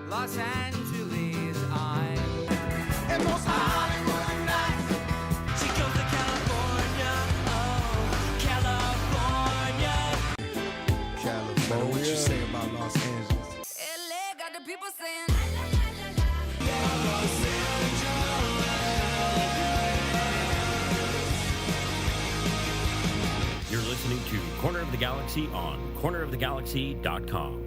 Los Angeles, I'm and most Hollywood nights. She goes to California, oh, California. What you say about Los Angeles? LA got the people saying, You're listening to Corner of the Galaxy on cornerofthegalaxy.com.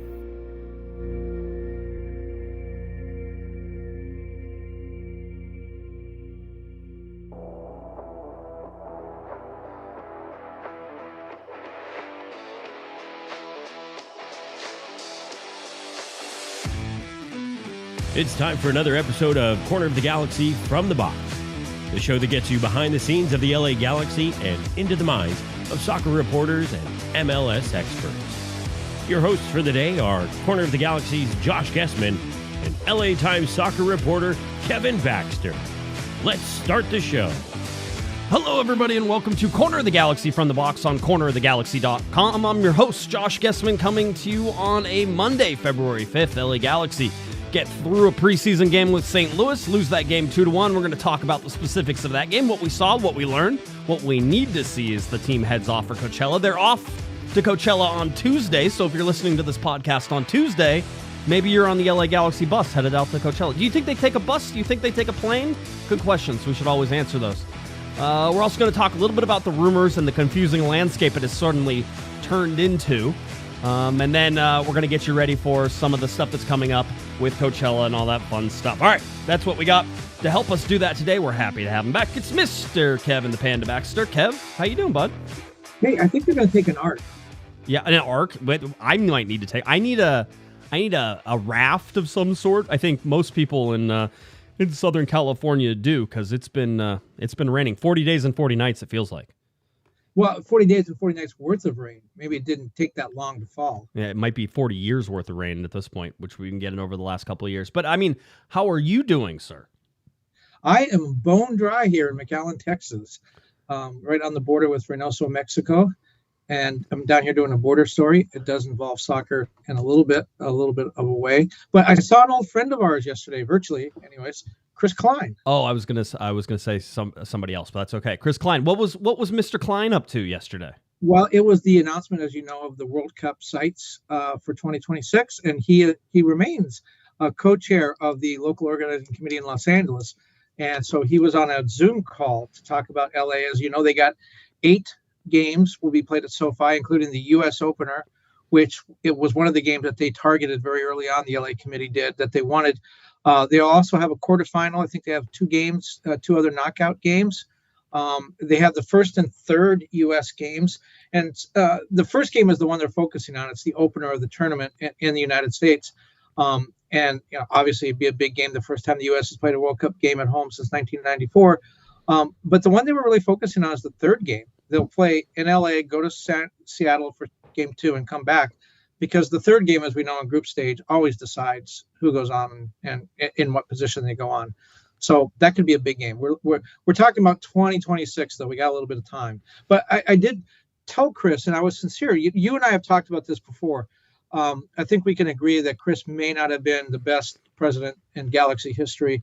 It's time for another episode of Corner of the Galaxy from the Box, the show that gets you behind the scenes of the LA Galaxy and into the minds of soccer reporters and MLS experts. Your hosts for the day are Corner of the Galaxy's Josh Guesman and LA Times soccer reporter Kevin Baxter. Let's start the show. Hello, everybody, and welcome to Corner of the Galaxy from the Box on cornerofthegalaxy.com. I'm your host, Josh Guesman, coming to you on a Monday, February 5th. LA Galaxy get through a preseason game with St. Louis, lose that game 2-1. We're going to talk about the specifics of that game, what we saw, what we learned, what we need to see as the team heads off for Coachella. They're off to Coachella on Tuesday, so if you're listening to this podcast on Tuesday, maybe you're on the LA Galaxy bus headed out to Coachella. Do you think they take a bus? Do you think they take a plane? Good questions. We should always answer those. We're also going to talk a little bit about the rumors and the confusing landscape it has suddenly turned into. And then we're going to get you ready for some of the stuff that's coming up with Coachella and all that fun stuff. All right, that's what we got. To help us do that today, we're happy to have him back. It's Mr. Kevin the Panda Baxter. Kev, how you doing, bud? Hey, I think they're going to take an arc. Yeah, an arc. But I might need to take. I need a raft of some sort. I think most people in Southern California do, because it's been raining 40 days and 40 nights. It feels like. Well, 40 days and 40 nights worth of rain. Maybe it didn't take that long to fall. Yeah, it might be 40 years worth of rain at this point, which we've been getting over the last couple of years. But, I mean, how are you doing, sir? I am bone dry here in McAllen, Texas, right on the border with Reynosa, Mexico. And I'm down here doing a border story. It does involve soccer in a little bit of a way. But I saw an old friend of ours yesterday, virtually, anyways, Chris Klein. Oh, I was gonna say somebody else, but that's okay. Chris Klein. What was Mr. Klein up to yesterday? Well, it was the announcement, as you know, of the World Cup sites for 2026, and he remains a co-chair of the local organizing committee in Los Angeles. And so he was on a Zoom call to talk about LA. As you know, they got 8 games will be played at SoFi, including the U.S. opener, which it was one of the games that they targeted very early on. The LA committee did that they wanted. They also have a quarterfinal. I think they have 2 games, 2 other knockout games. They have the first and third U.S. games. And the first game is the one they're focusing on. It's the opener of the tournament in the United States. And obviously it'd be a big game the first time the U.S. has played a World Cup game at home since 1994. But the one they were really focusing on is the third game. They'll play in L.A., go to Seattle for game 2 and come back, because the third game, as we know in group stage, always decides who goes on and in what position they go on. So that could be a big game. We're talking about 2026, though. We got a little bit of time. But I did tell Chris, and I was sincere. You and I have talked about this before. I think we can agree that Chris may not have been the best president in Galaxy history,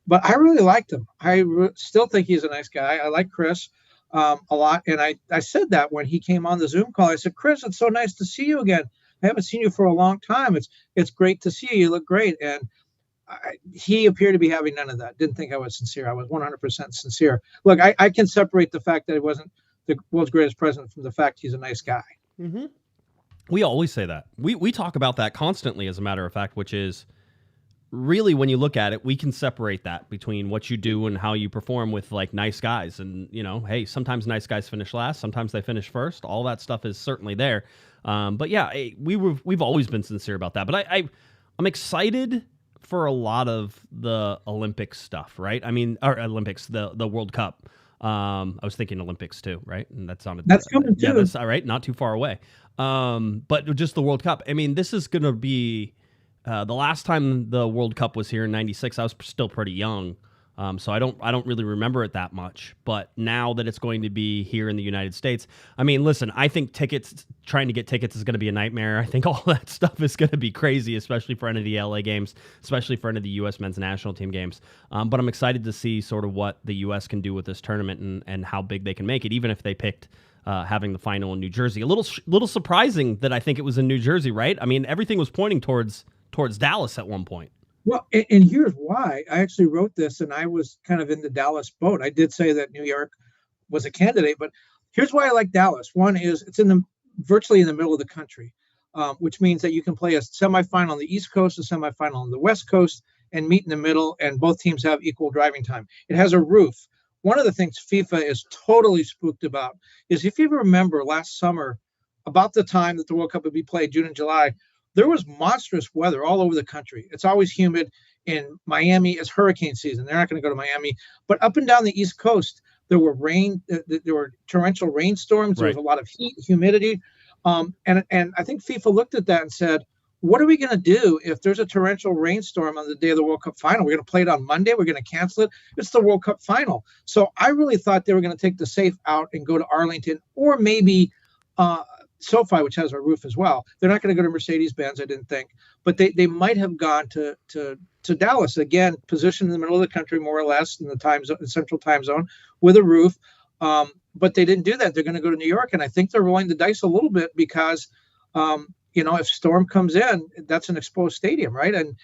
but I really liked him. I still think he's a nice guy. I like Chris a lot. And I said that when he came on the Zoom call. I said, Chris, it's so nice to see you again. I haven't seen you for a long time. It's great to see you. You look great. And he appeared to be having none of that. Didn't think I was sincere. I was 100% sincere. Look, I can separate the fact that he wasn't the world's greatest president from the fact he's a nice guy. Mm-hmm. We always say that. We talk about that constantly, as a matter of fact, which is really, when you look at it, we can separate that between what you do and how you perform with like nice guys. And, hey, sometimes nice guys finish last, sometimes they finish first. All that stuff is certainly there. But yeah, we've always been sincere about that. But I'm excited for a lot of the Olympic stuff, right? I mean, or Olympics, the World Cup. I was thinking Olympics too, right? And that's coming too. Yeah, that's all right. Not too far away. But just the World Cup. I mean, this is going to be the last time the World Cup was here in '96. I was still pretty young. So I don't really remember it that much. But now that it's going to be here in the United States, I mean, listen, I think trying to get tickets is going to be a nightmare. I think all that stuff is going to be crazy, especially for any of the LA games, especially for any of the U.S. men's national team games. But I'm excited to see sort of what the U.S. can do with this tournament and how big they can make it, even if they picked having the final in New Jersey. A little surprising that I think it was in New Jersey, right? I mean, everything was pointing towards Dallas at one point. Well, and here's why. I actually wrote this, and I was kind of in the Dallas boat. I did say that New York was a candidate, but here's why I like Dallas. One is it's virtually in the middle of the country, which means that you can play a semifinal on the East Coast, a semifinal on the West Coast, and meet in the middle, and both teams have equal driving time. It has a roof. One of the things FIFA is totally spooked about is, if you remember last summer, about the time that the World Cup would be played, June and July, there was monstrous weather all over the country. It's always humid. In Miami, it's hurricane season. They're not going to go to Miami. But up and down the East Coast, there were there were torrential rainstorms. There was a lot of heat, humidity. And I think FIFA looked at that and said, what are we going to do if there's a torrential rainstorm on the day of the World Cup final? We're going to play it on Monday. We're going to cancel it. It's the World Cup final. So I really thought they were going to take the safe out and go to Arlington, or maybe SoFi, which has a roof as well. They're not going to go to Mercedes-Benz, I didn't think, but they might have gone to Dallas, again, positioned in the middle of the country, more or less, in the central time zone, with a roof. But they didn't do that. They're going to go to New York, and I think they're rolling the dice a little bit because, if storm comes in, that's an exposed stadium, right? And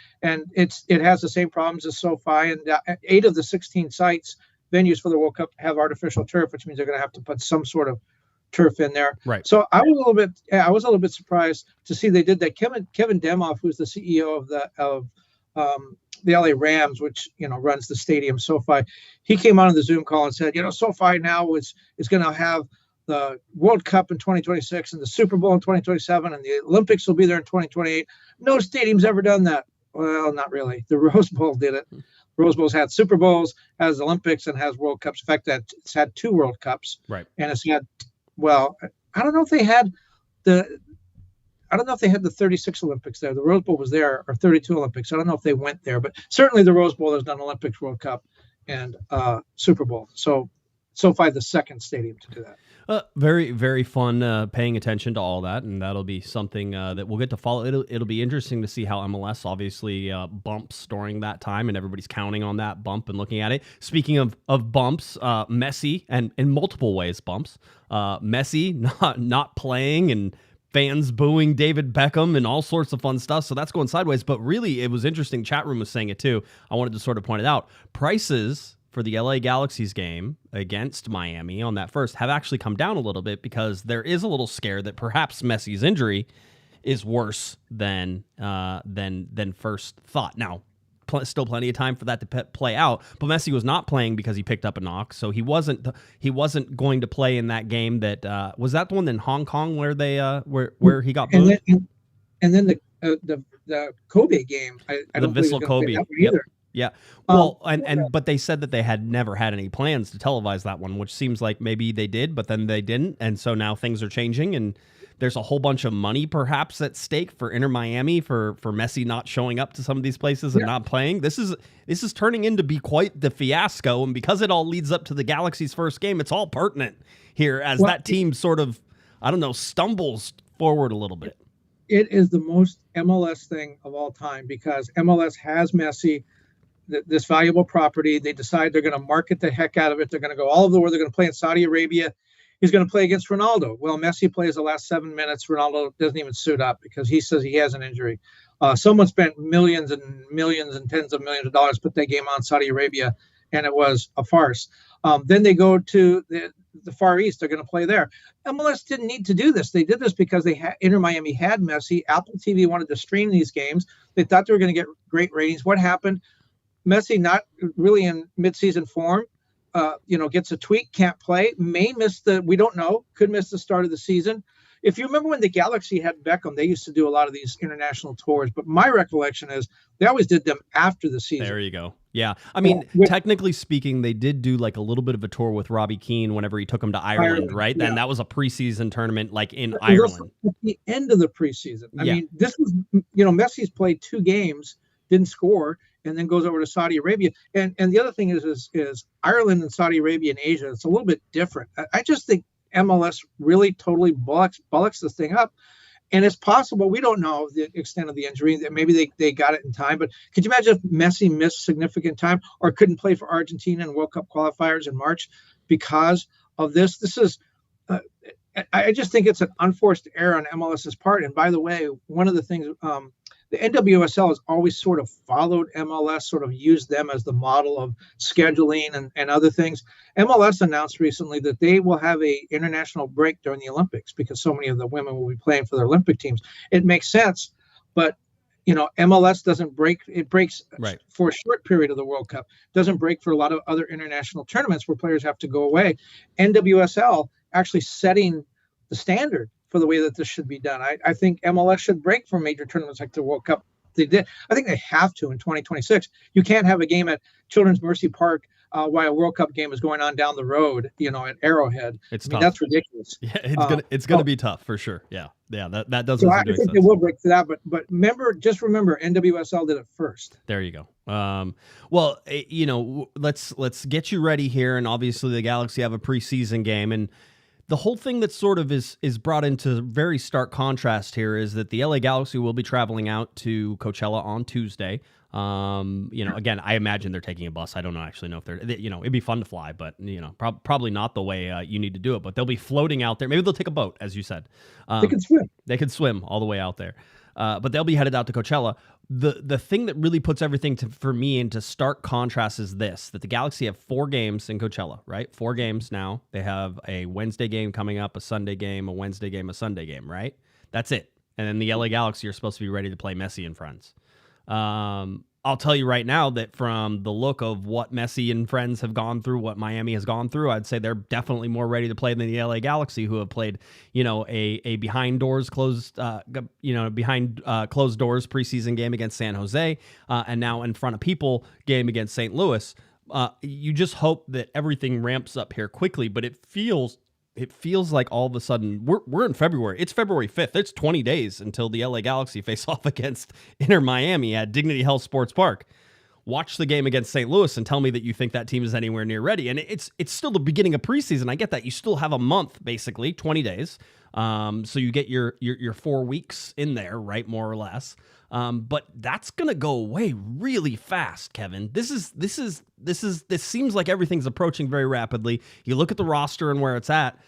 it has the same problems as SoFi, and 8 of the 16 venues for the World Cup have artificial turf, which means they're going to have to put some sort of turf in there. Right. So I was a little bit surprised to see they did that. Kevin Demoff, who's the CEO of the LA Rams, which runs the stadium SoFi, he came on the Zoom call and said, SoFi now is going to have the World Cup in 2026 and the Super Bowl in 2027, and the Olympics will be there in 2028. No stadium's ever done that. Well, not really. The Rose Bowl did it. Rose Bowl's had Super Bowls, has Olympics, and has World Cups. In fact, it's had 2 World Cups. Right. And it's had, well, I don't know if they had the 36 Olympics there. The Rose Bowl was there, or 32 Olympics. I don't know if they went there, but certainly the Rose Bowl has done Olympics, World Cup, and Super Bowl. So SoFi, the second stadium to do that. Very, very fun paying attention to all that, and that'll be something that we'll get to follow. It'll be interesting to see how MLS obviously bumps during that time, and everybody's counting on that bump and looking at it. Speaking of bumps, Messi, and in multiple ways bumps, Messi not playing and fans booing David Beckham and all sorts of fun stuff. So that's going sideways. But really, it was interesting. Chat room was saying it too. I wanted to sort of point it out. Prices for the LA Galaxy's game against Miami on that first have actually come down a little bit, because there is a little scare that perhaps Messi's injury is worse than first thought. Now, still plenty of time for that to play out, but Messi was not playing because he picked up a knock, so he wasn't going to play in that game. That was that the one in Hong Kong where they where he got booed? And then the Kobe game. I don't believe Vissel Kobe either. Yeah. Well, but they said that they had never had any plans to televise that one, which seems like maybe they did, but then they didn't. And so now things are changing, and there's a whole bunch of money perhaps at stake for Inter Miami for Messi not showing up to some of these places and not playing. This is turning into be quite the fiasco. And because it all leads up to the Galaxy's first game, it's all pertinent here as that team sort of, I don't know, stumbles forward a little bit. It is the most MLS thing of all time, because MLS has Messi, this valuable property. They decide they're going to market the heck out of it. They're going to go all over the world. They're going to play in Saudi Arabia. He's going to play against Ronaldo. Well, Messi plays the last 7 minutes. Ronaldo doesn't even suit up because he says he has an injury. Someone spent millions and millions and tens of millions of dollars to put that game on Saudi Arabia, and it was a farce. Then they go to the Far East. They're going to play there. MLS didn't need to do this. They did this because Inter Miami had Messi. Apple TV wanted to stream these games. They thought they were going to get great ratings. What happened? Messi, not really in midseason form, gets a tweak, can't play, may miss we don't know, could miss the start of the season. If you remember when the Galaxy had Beckham, they used to do a lot of these international tours, but my recollection is they always did them after the season. There you go. Yeah. I mean, technically speaking, they did do like a little bit of a tour with Robbie Keane whenever he took him to Ireland, right? Yeah. And that was a preseason tournament like in Ireland. At the end of the preseason. I mean, this was, Messi's played 2 games, didn't score, and then goes over to Saudi Arabia. And the other thing is Ireland and Saudi Arabia and Asia. It's a little bit different. I just think MLS really totally bullocks this thing up. And it's possible, we don't know the extent of the injury, that maybe they got it in time. But could you imagine if Messi missed significant time or couldn't play for Argentina in World Cup qualifiers in March because of this? This is, I just think it's an unforced error on MLS's part. And by the way, one of the things, the NWSL has always sort of followed MLS, sort of used them as the model of scheduling and other things. MLS announced recently that they will have a international break during the Olympics because so many of the women will be playing for their Olympic teams. It makes sense, but MLS doesn't break. It breaks for a short period of the World Cup. Doesn't break for a lot of other international tournaments where players have to go away. NWSL actually setting the standard for the way that this should be done. I think MLS should break from major tournaments like the World Cup. They did. I think they have to in 2026. You can't have a game at Children's Mercy Park while a World Cup game is going on down the road, at Arrowhead. It's tough. Mean, that's ridiculous. Yeah, it's gonna be tough for sure. Yeah, that doesn't. So I think they will break for that, but remember, NWSL did it first. There you go. Well, let's get you ready here, and obviously the Galaxy have a preseason game, and the whole thing that sort of is brought into very stark contrast here is that the LA Galaxy will be traveling out to Coachella on Tuesday. Again, I imagine they're taking a bus. I don't actually know if it'd be fun to fly, but probably not the way you need to do it. But they'll be floating out there. Maybe they'll take a boat, as you said. They can swim. They could swim all the way out there. But they'll be headed out to Coachella. The thing that really puts everything for me into stark contrast is this, that the Galaxy have 4 games in Coachella, right? 4 games now. They have a Wednesday game coming up, a Sunday game, a Wednesday game, a Sunday game, right? That's it. And then the LA Galaxy are supposed to be ready to play Messi and friends. I'll tell you right now that from the look of what Messi and friends have gone through, what Miami has gone through, I'd say they're definitely more ready to play than the LA Galaxy, who have played, a behind closed doors preseason game against San Jose, and now in front of people game against St. Louis. You just hope that everything ramps up here quickly, but it feels like all of a sudden we're in February. It's February 5th. It's 20 days until the LA Galaxy face off against Inter Miami at Dignity Health Sports Park. Watch the game against St. Louis and tell me that you think that team is anywhere near ready. And it's still the beginning of preseason. I get that. You still have a month, basically, 20 days. So you get your 4 weeks in there, right, more or less. But that's gonna go away really fast, Kevin. This seems like everything's approaching very rapidly. You look at the roster and where it's at.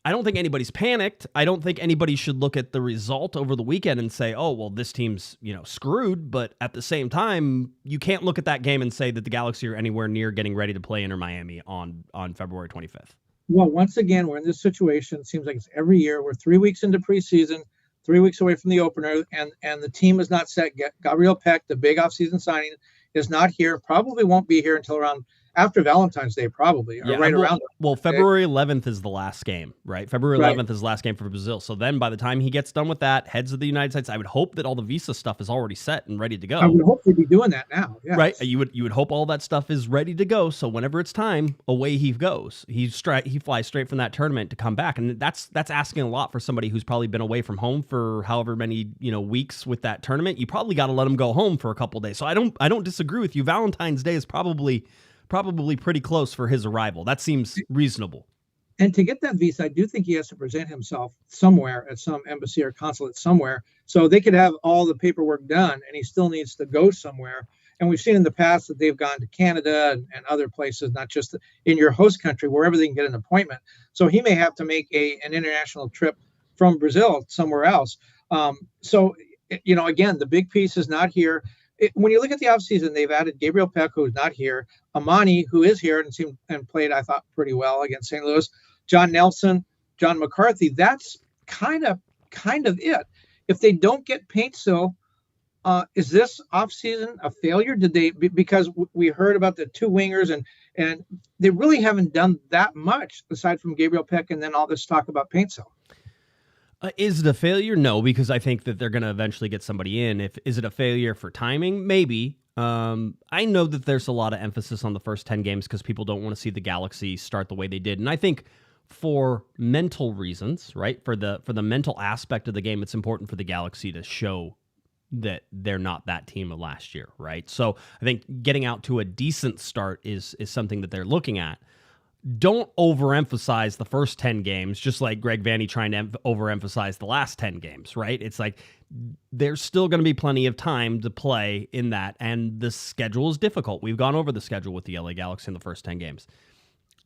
I don't think anybody's panicked. I don't think anybody should look at the result over the weekend and say, "Oh, well, this team's screwed." But at the same time, you can't look at that game and say that the Galaxy are anywhere near getting ready to play Inter Miami on February 25th. Well, once again, we're in this situation. It seems like it's every year. We're 3 weeks into preseason. 3 weeks away from the opener, and the team is not set yet. Gabriel Peck, the big offseason signing, is not here. Probably won't be here until around after Valentine's Day, probably, or around. Well, February 11th is the last game, right? February 11th is the last game for Brazil. So then by the time he gets done with that, heads to the United States, I would hope that all the visa stuff is already set and ready to go. I would hope they'd be doing that now. Yes. Right? You would hope all that stuff is ready to go. So whenever it's time, away he goes. He flies straight from that tournament to come back. And that's asking a lot for somebody who's probably been away from home for however many, weeks with that tournament. You probably got to let him go home for a couple of days. So I don't disagree with you. Valentine's Day is probably pretty close for his arrival. That seems reasonable. And to get that visa, I do think he has to present himself somewhere at some embassy or consulate somewhere. So they could have all the paperwork done, and he still needs to go somewhere. And we've seen in the past that they've gone to Canada and other places, not just in your host country, wherever they can get an appointment. So he may have to make an international trip from Brazil somewhere else. Again, the big piece is not here. When you look at the offseason, they've added Gabriel Peck, who's not here, Amani, who is here and played, I thought, pretty well against St. Louis, John Nelson, John McCarthy. That's kind of it. If they don't get Paintsil, is this offseason a failure? Because we heard about the 2 wingers and they really haven't done that much aside from Gabriel Peck and then all this talk about Paintsil. Is it a failure? No, because I think that they're going to eventually get somebody in. Is it a failure for timing? Maybe. I know that there's a lot of emphasis on the first 10 games because people don't want to see the Galaxy start the way they did. And I think for mental reasons, right, for the mental aspect of the game, it's important for the Galaxy to show, that they're not that team of last year, right? So I think getting out to a decent start is something that they're looking at. Don't overemphasize the first 10 games, just like Greg Vanney trying to overemphasize the last 10 games, right? It's like there's still going to be plenty of time to play in that, and the schedule is difficult. We've gone over the schedule with the LA Galaxy in the first 10 games.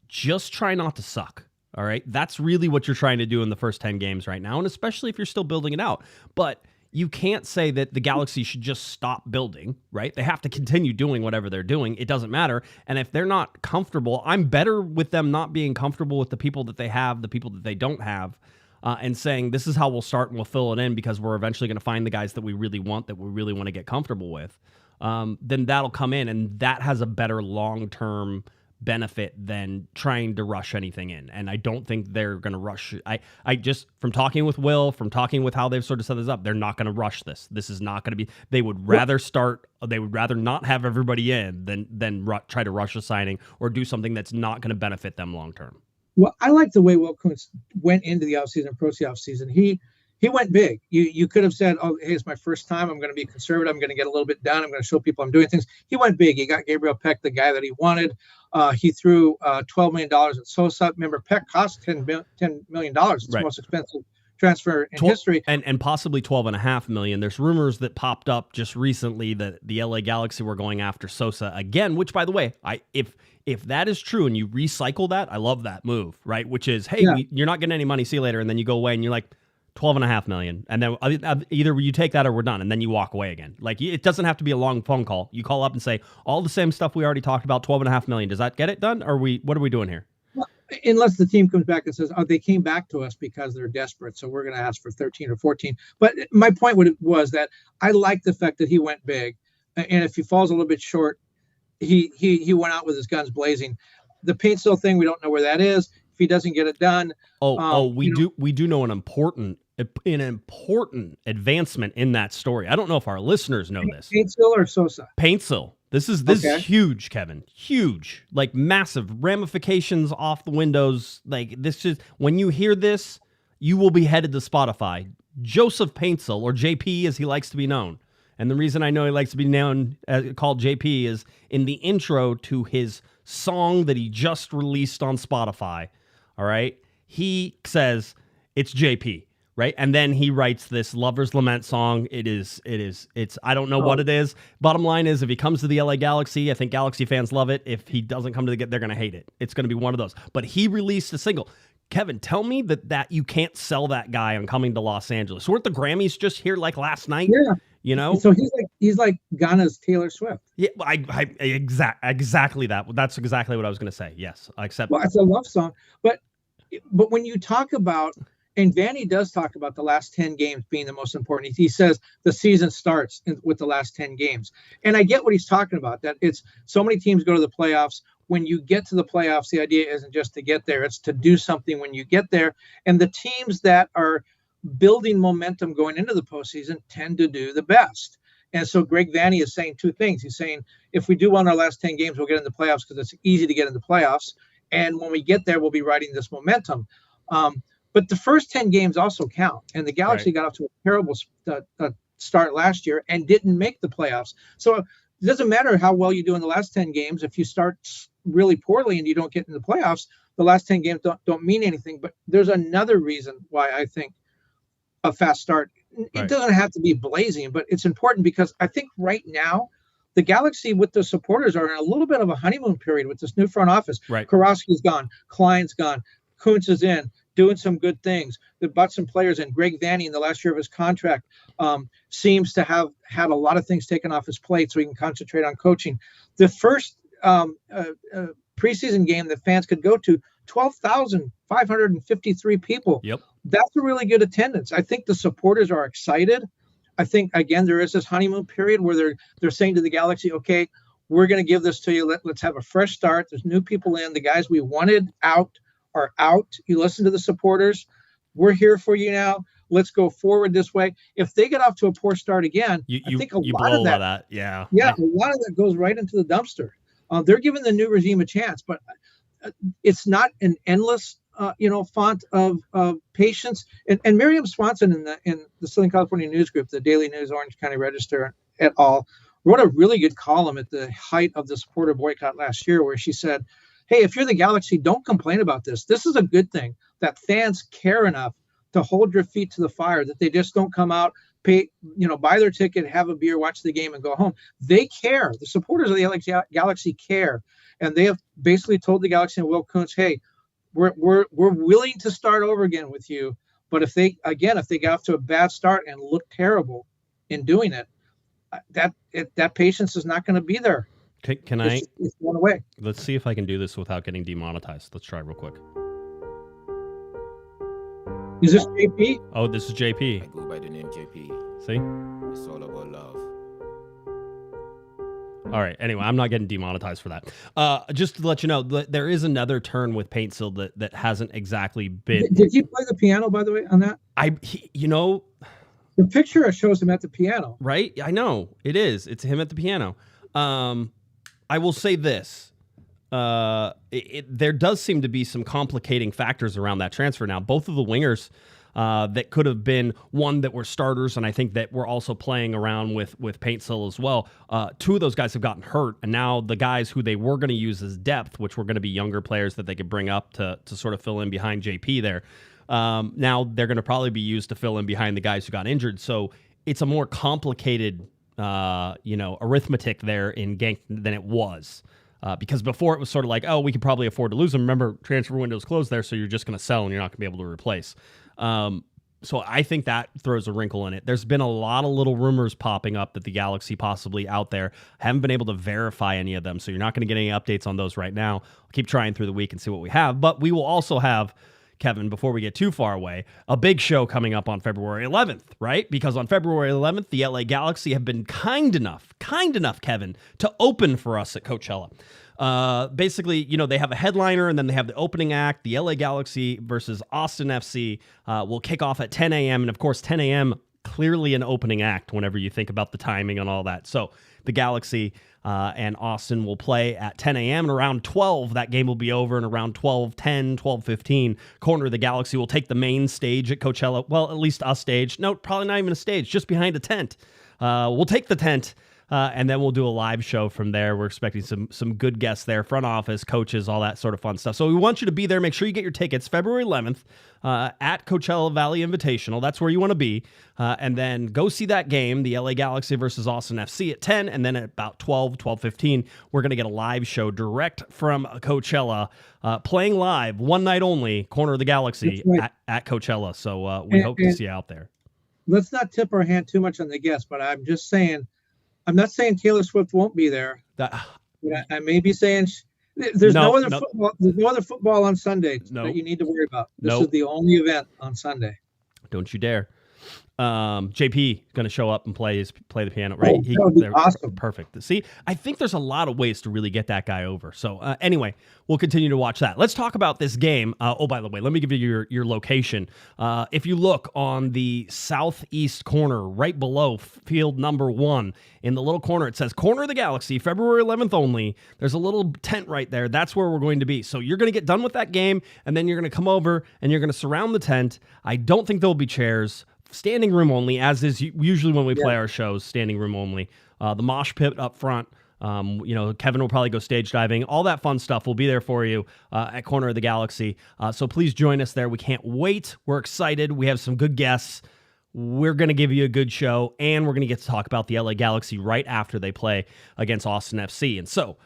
Just try not to suck, all right? That's really what you're trying to do in the first 10 games right now, and especially if you're still building it out. But you can't say that the Galaxy should just stop building, right? They have to continue doing whatever they're doing. It doesn't matter. And if they're not comfortable, I'm better with them not being comfortable with the people that they have, the people that they don't have, and saying, this is how we'll start and we'll fill it in because we're eventually going to find the guys that we really want, that we really want to get comfortable with. Then that'll come in, and that has a better long-term benefit than trying to rush anything in. And I don't think they're going to rush. I just, from talking with Will, from talking with how they've sort of set this up, they're not going to rush this. This is not going to be, they would rather not have everybody in than try to rush a signing or do something that's not going to benefit them long term. Well, I like the way Will Kuntz went into the offseason, approached the offseason. He went big. You could have said, oh, hey, it's my first time. I'm going to be conservative. I'm going to get a little bit done. I'm going to show people I'm doing things. He went big. He got Gabriel Peck, the guy that he wanted. He threw $12 million at Sosa. Remember, Peck cost $10 million. It's the most expensive transfer in history. And possibly $12.5 million. There's rumors that popped up just recently that the LA Galaxy were going after Sosa again, which, by the way, if that is true and you recycle that, I love that move, right? Which is, hey, you're not getting any money, see you later. And then you go away and you're like, $12.5 million, and then either you take that or we're done, and then you walk away again. Like, it doesn't have to be a long phone call. You call up and say all the same stuff we already talked about. $12.5 million. Does that get it done? Or what are we doing here? Well, unless the team comes back and says, oh, they came back to us because they're desperate, so we're going to ask for 13 or 14. But my point was that I like the fact that he went big, and if he falls a little bit short, he went out with his guns blazing. The Paintsil thing, we don't know where that is. If he doesn't get it done, we do know an important advancement in that story. I don't know if our listeners know this. Paintsil or Sosa? Paintsil. This is huge, Kevin. Huge, like massive ramifications off the windows. Like, this is, when you hear this, you will be headed to Spotify. Joseph Paintsil, or JP as he likes to be known. And the reason I know he likes to be known called JP is in the intro to his song that he just released on Spotify. All right. He says it's JP, right? And then he writes this Lover's Lament song. It's, I don't know what it is. Bottom line is, if he comes to the LA Galaxy, I think Galaxy fans love it. If he doesn't come to they're going to hate it. It's going to be one of those. But he released a single. Kevin, tell me that you can't sell that guy on coming to Los Angeles. Weren't the Grammys just here like last night? Yeah. You know? So he's like Ghana's Taylor Swift. Yeah, exactly that. That's exactly what I was going to say. Yes, I accept. Well, it's a love song, but when you talk about, and Vanney does talk about the last 10 games being the most important. He says the season starts with the last 10 games, and I get what he's talking about. That it's so many teams go to the playoffs. When you get to the playoffs, the idea isn't just to get there; it's to do something when you get there. And the teams that are building momentum going into the postseason tend to do the best. And so Greg Vanney is saying two things. He's saying, if we do well in our last 10 games, we'll get into the playoffs because it's easy to get into the playoffs. And when we get there, we'll be riding this momentum. But the first 10 games also count. And the Galaxy got off to a terrible start last year and didn't make the playoffs. So it doesn't matter how well you do in the last 10 games. If you start really poorly and you don't get in the playoffs, the last 10 games don't mean anything. But there's another reason why I think a fast start. It doesn't have to be blazing, but it's important because I think right now the Galaxy with the supporters are in a little bit of a honeymoon period with this new front office. Right. Karofsky's gone, Klein's gone, Kuntz is in, doing some good things. They bought some players in. Greg Vanney in the last year of his contract seems to have had a lot of things taken off his plate so he can concentrate on coaching. The first preseason game that fans could go to, 12,553 people. Yep. That's a really good attendance. I think the supporters are excited. I think, again, there is this honeymoon period where they're saying to the Galaxy, okay, we're going to give this to you. Let's have a fresh start. There's new people in. The guys we wanted out are out. You listen to the supporters. We're here for you now. Let's go forward this way. If they get off to a poor start again, I think a lot of that. Yeah, a lot of that goes right into the dumpster. They're giving the new regime a chance, but it's not an endless font of patience. And Miriam Swanson in the Southern California News Group, the Daily News, Orange County Register et al., wrote a really good column at the height of the supporter boycott last year, where she said, hey, if you're the Galaxy, don't complain about this. This is a good thing that fans care enough to hold your feet to the fire, that they just don't come out, pay, buy their ticket, have a beer, watch the game, and go home. They care. The supporters of the LA Galaxy care. And they have basically told the Galaxy and Will Kuntz, hey, we're willing to start over again with you. But if they get off to a bad start and look terrible in doing it, that patience is not going to be there. Can it's going away. Let's see if I can do this without getting demonetized. Let's try real quick. Is this JP? Oh, this is JP. I go by the name JP. See? It's all about love. All right. Anyway, I'm not getting demonetized for that. Just to let you know, there is another turn with Paintsil that hasn't exactly been. Did he play the piano, by the way, on that? The picture shows him at the piano. Right? I know. It is. It's him at the piano. I will say this. There does seem to be some complicating factors around that transfer now. Both of the wingers that could have been one that were starters, and I think that we're also playing around with Paintsil as well. Two of those guys have gotten hurt, and now the guys who they were going to use as depth, which were going to be younger players that they could bring up to sort of fill in behind JP there, now they're going to probably be used to fill in behind the guys who got injured. So it's a more complicated arithmetic there in Genk than it was. Because before it was sort of like, oh, we could probably afford to lose them. Remember, transfer window's closed there, so you're just going to sell and you're not going to be able to replace. So I think that throws a wrinkle in it. There's been a lot of little rumors popping up that the Galaxy possibly out there. Haven't been able to verify any of them, so you're not going to get any updates on those right now. I'll keep trying through the week and see what we have. But we will also have, Kevin, before we get too far away, a big show coming up on February 11th, right? Because on February 11th, the LA Galaxy have been kind enough, Kevin, to open for us at Coachella. Basically, they have a headliner and then they have the opening act. The LA Galaxy versus Austin FC will kick off at 10 a.m. And of course, 10 a.m., clearly an opening act whenever you think about the timing and all that. So the Galaxy and Austin will play at 10 a.m. and around 12, that game will be over, and around 12:10, 12:15, Corner of the Galaxy will take the main stage at Coachella. Well, at least a stage. No, probably not even a stage, just behind a tent. We'll take the tent. And then we'll do a live show from there. We're expecting some good guests there, front office, coaches, all that sort of fun stuff. So we want you to be there. Make sure you get your tickets February 11th at Coachella Valley Invitational. That's where you want to be. And then go see that game, the LA Galaxy versus Austin FC at 10. And then at about 12:15, we're going to get a live show direct from Coachella, playing live, one night only, Corner of the Galaxy at Coachella. So we hope to see you out there. Let's not tip our hand too much on the guests, but I'm just saying, I'm not saying Taylor Swift won't be there. I may be saying there's no other football on Sunday that you need to worry about. This is the only event on Sunday. Don't you dare. JP going to show up and play the piano, right? That would be awesome. Perfect. See, I think there's a lot of ways to really get that guy over. So anyway, we'll continue to watch that. Let's talk about this game. By the way, let me give you your location. If you look on the southeast corner, right below field number 1, in the little corner, it says Corner of the Galaxy, February 11th only. There's a little tent right there. That's where we're going to be. So you're going to get done with that game, and then you're going to come over, and you're going to surround the tent. I don't think there'll be chairs. Standing room only, as is usually when we play our shows, standing room only. The mosh pit up front. Kevin will probably go stage diving. All that fun stuff will be there for you at Corner of the Galaxy. So please join us there. We can't wait. We're excited. We have some good guests. We're going to give you a good show, and we're going to get to talk about the LA Galaxy right after they play against Austin FC. And so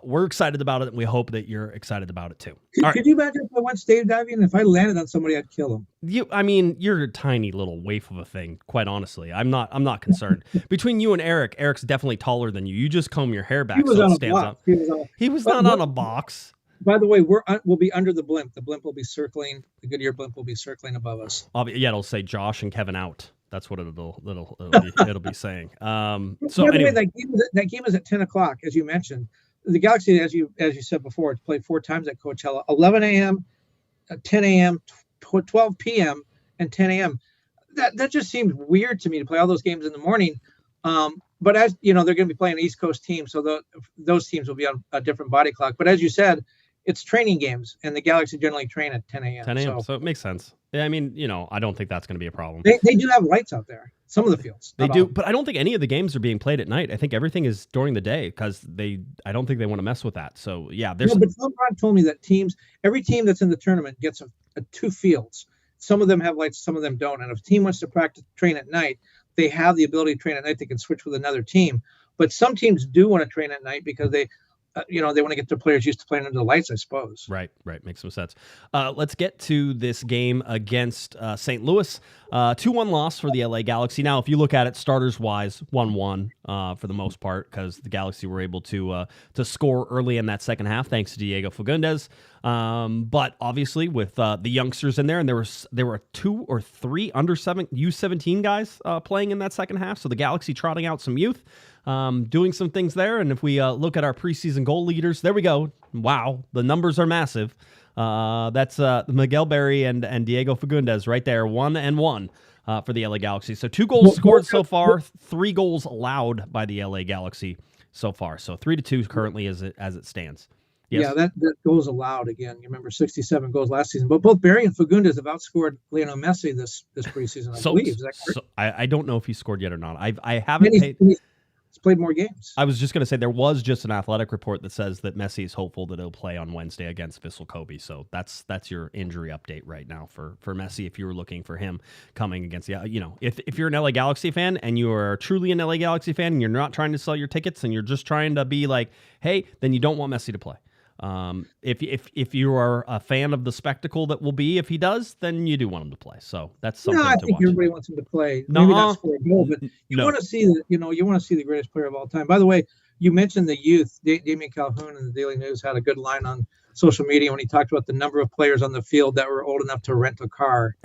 we're excited about it, and we hope that you're excited about it too. Could you imagine if I went stage diving and if I landed on somebody, I'd kill him? You're a tiny little waif of a thing, quite honestly. I'm not concerned. Between you and Eric's definitely taller than you. You just comb your hair back so it stands up. He was not on a box. By the way, we'll be under the blimp. The blimp will be circling. The Goodyear blimp will be circling above us. It'll say Josh and Kevin out. That's what it'll be saying. So by the anyway, way, that game is at 10 o'clock, as you mentioned. The Galaxy, as you said before, it's played 4 times at Coachella: 11 a.m., 10 a.m., 12 p.m., and 10 a.m. That just seems weird to me to play all those games in the morning. But as you know, they're going to be playing an East Coast team, so those teams will be on a different body clock. But as you said, it's training games, and the Galaxy generally train at 10 a.m. 10 a.m. So it makes sense. Yeah, I mean, I don't think that's going to be a problem. They do have lights out there. Some of the fields. They do, but I don't think any of the games are being played at night. I think everything is during the day because I don't think they want to mess with that. So yeah, there's. No, but Tom Brown told me that every team that's in the tournament gets a 2 fields. Some of them have lights, some of them don't. And if a team wants to train at night, they have the ability to train at night. They can switch with another team. But some teams do want to train at night because they want to get their players used to playing under the lights, I suppose. Right. Makes some sense. Let's get to this game against St. Louis. 2-1 loss for the LA Galaxy. Now, if you look at it starters-wise, 1-1 for the most part because the Galaxy were able to score early in that second half thanks to Diego Fagundez. But obviously with the youngsters in there, and there were 2 or 3 under U17 guys playing in that second half. So the Galaxy trotting out some youth. Doing some things there. And if we look at our preseason goal leaders, there we go. Wow, the numbers are massive. That's Miguel Berry and Diego Fagundez right there, 1 and 1 for the LA Galaxy. So 2 goals scored so far, 3 goals allowed by the LA Galaxy so far. So 3-2 currently as it stands. Yes. Yeah, that goals allowed again. You remember 67 goals last season, but both Berry and Fagundez have outscored Lionel Messi this preseason. I believe. Is that correct? So I don't know if he scored yet or not. I haven't paid. He's played more games. I was just going to say there was just an athletic report that says that Messi is hopeful that he'll play on Wednesday against Vissel Kobe. So that's your injury update right now for Messi. If you were looking for him coming against if you're an LA Galaxy fan and you are truly an LA Galaxy fan and you're not trying to sell your tickets and you're just trying to be like, hey, then you don't want Messi to play. If you are a fan of the spectacle that will be if he does, then you do want him to play. So that's something. I to think watch. everybody wants him to play. Maybe not score a goal, but you want to see the greatest player of all time. By the way, you mentioned the youth. Damien Calhoun in the Daily News had a good line on social media when he talked about the number of players on the field that were old enough to rent a car.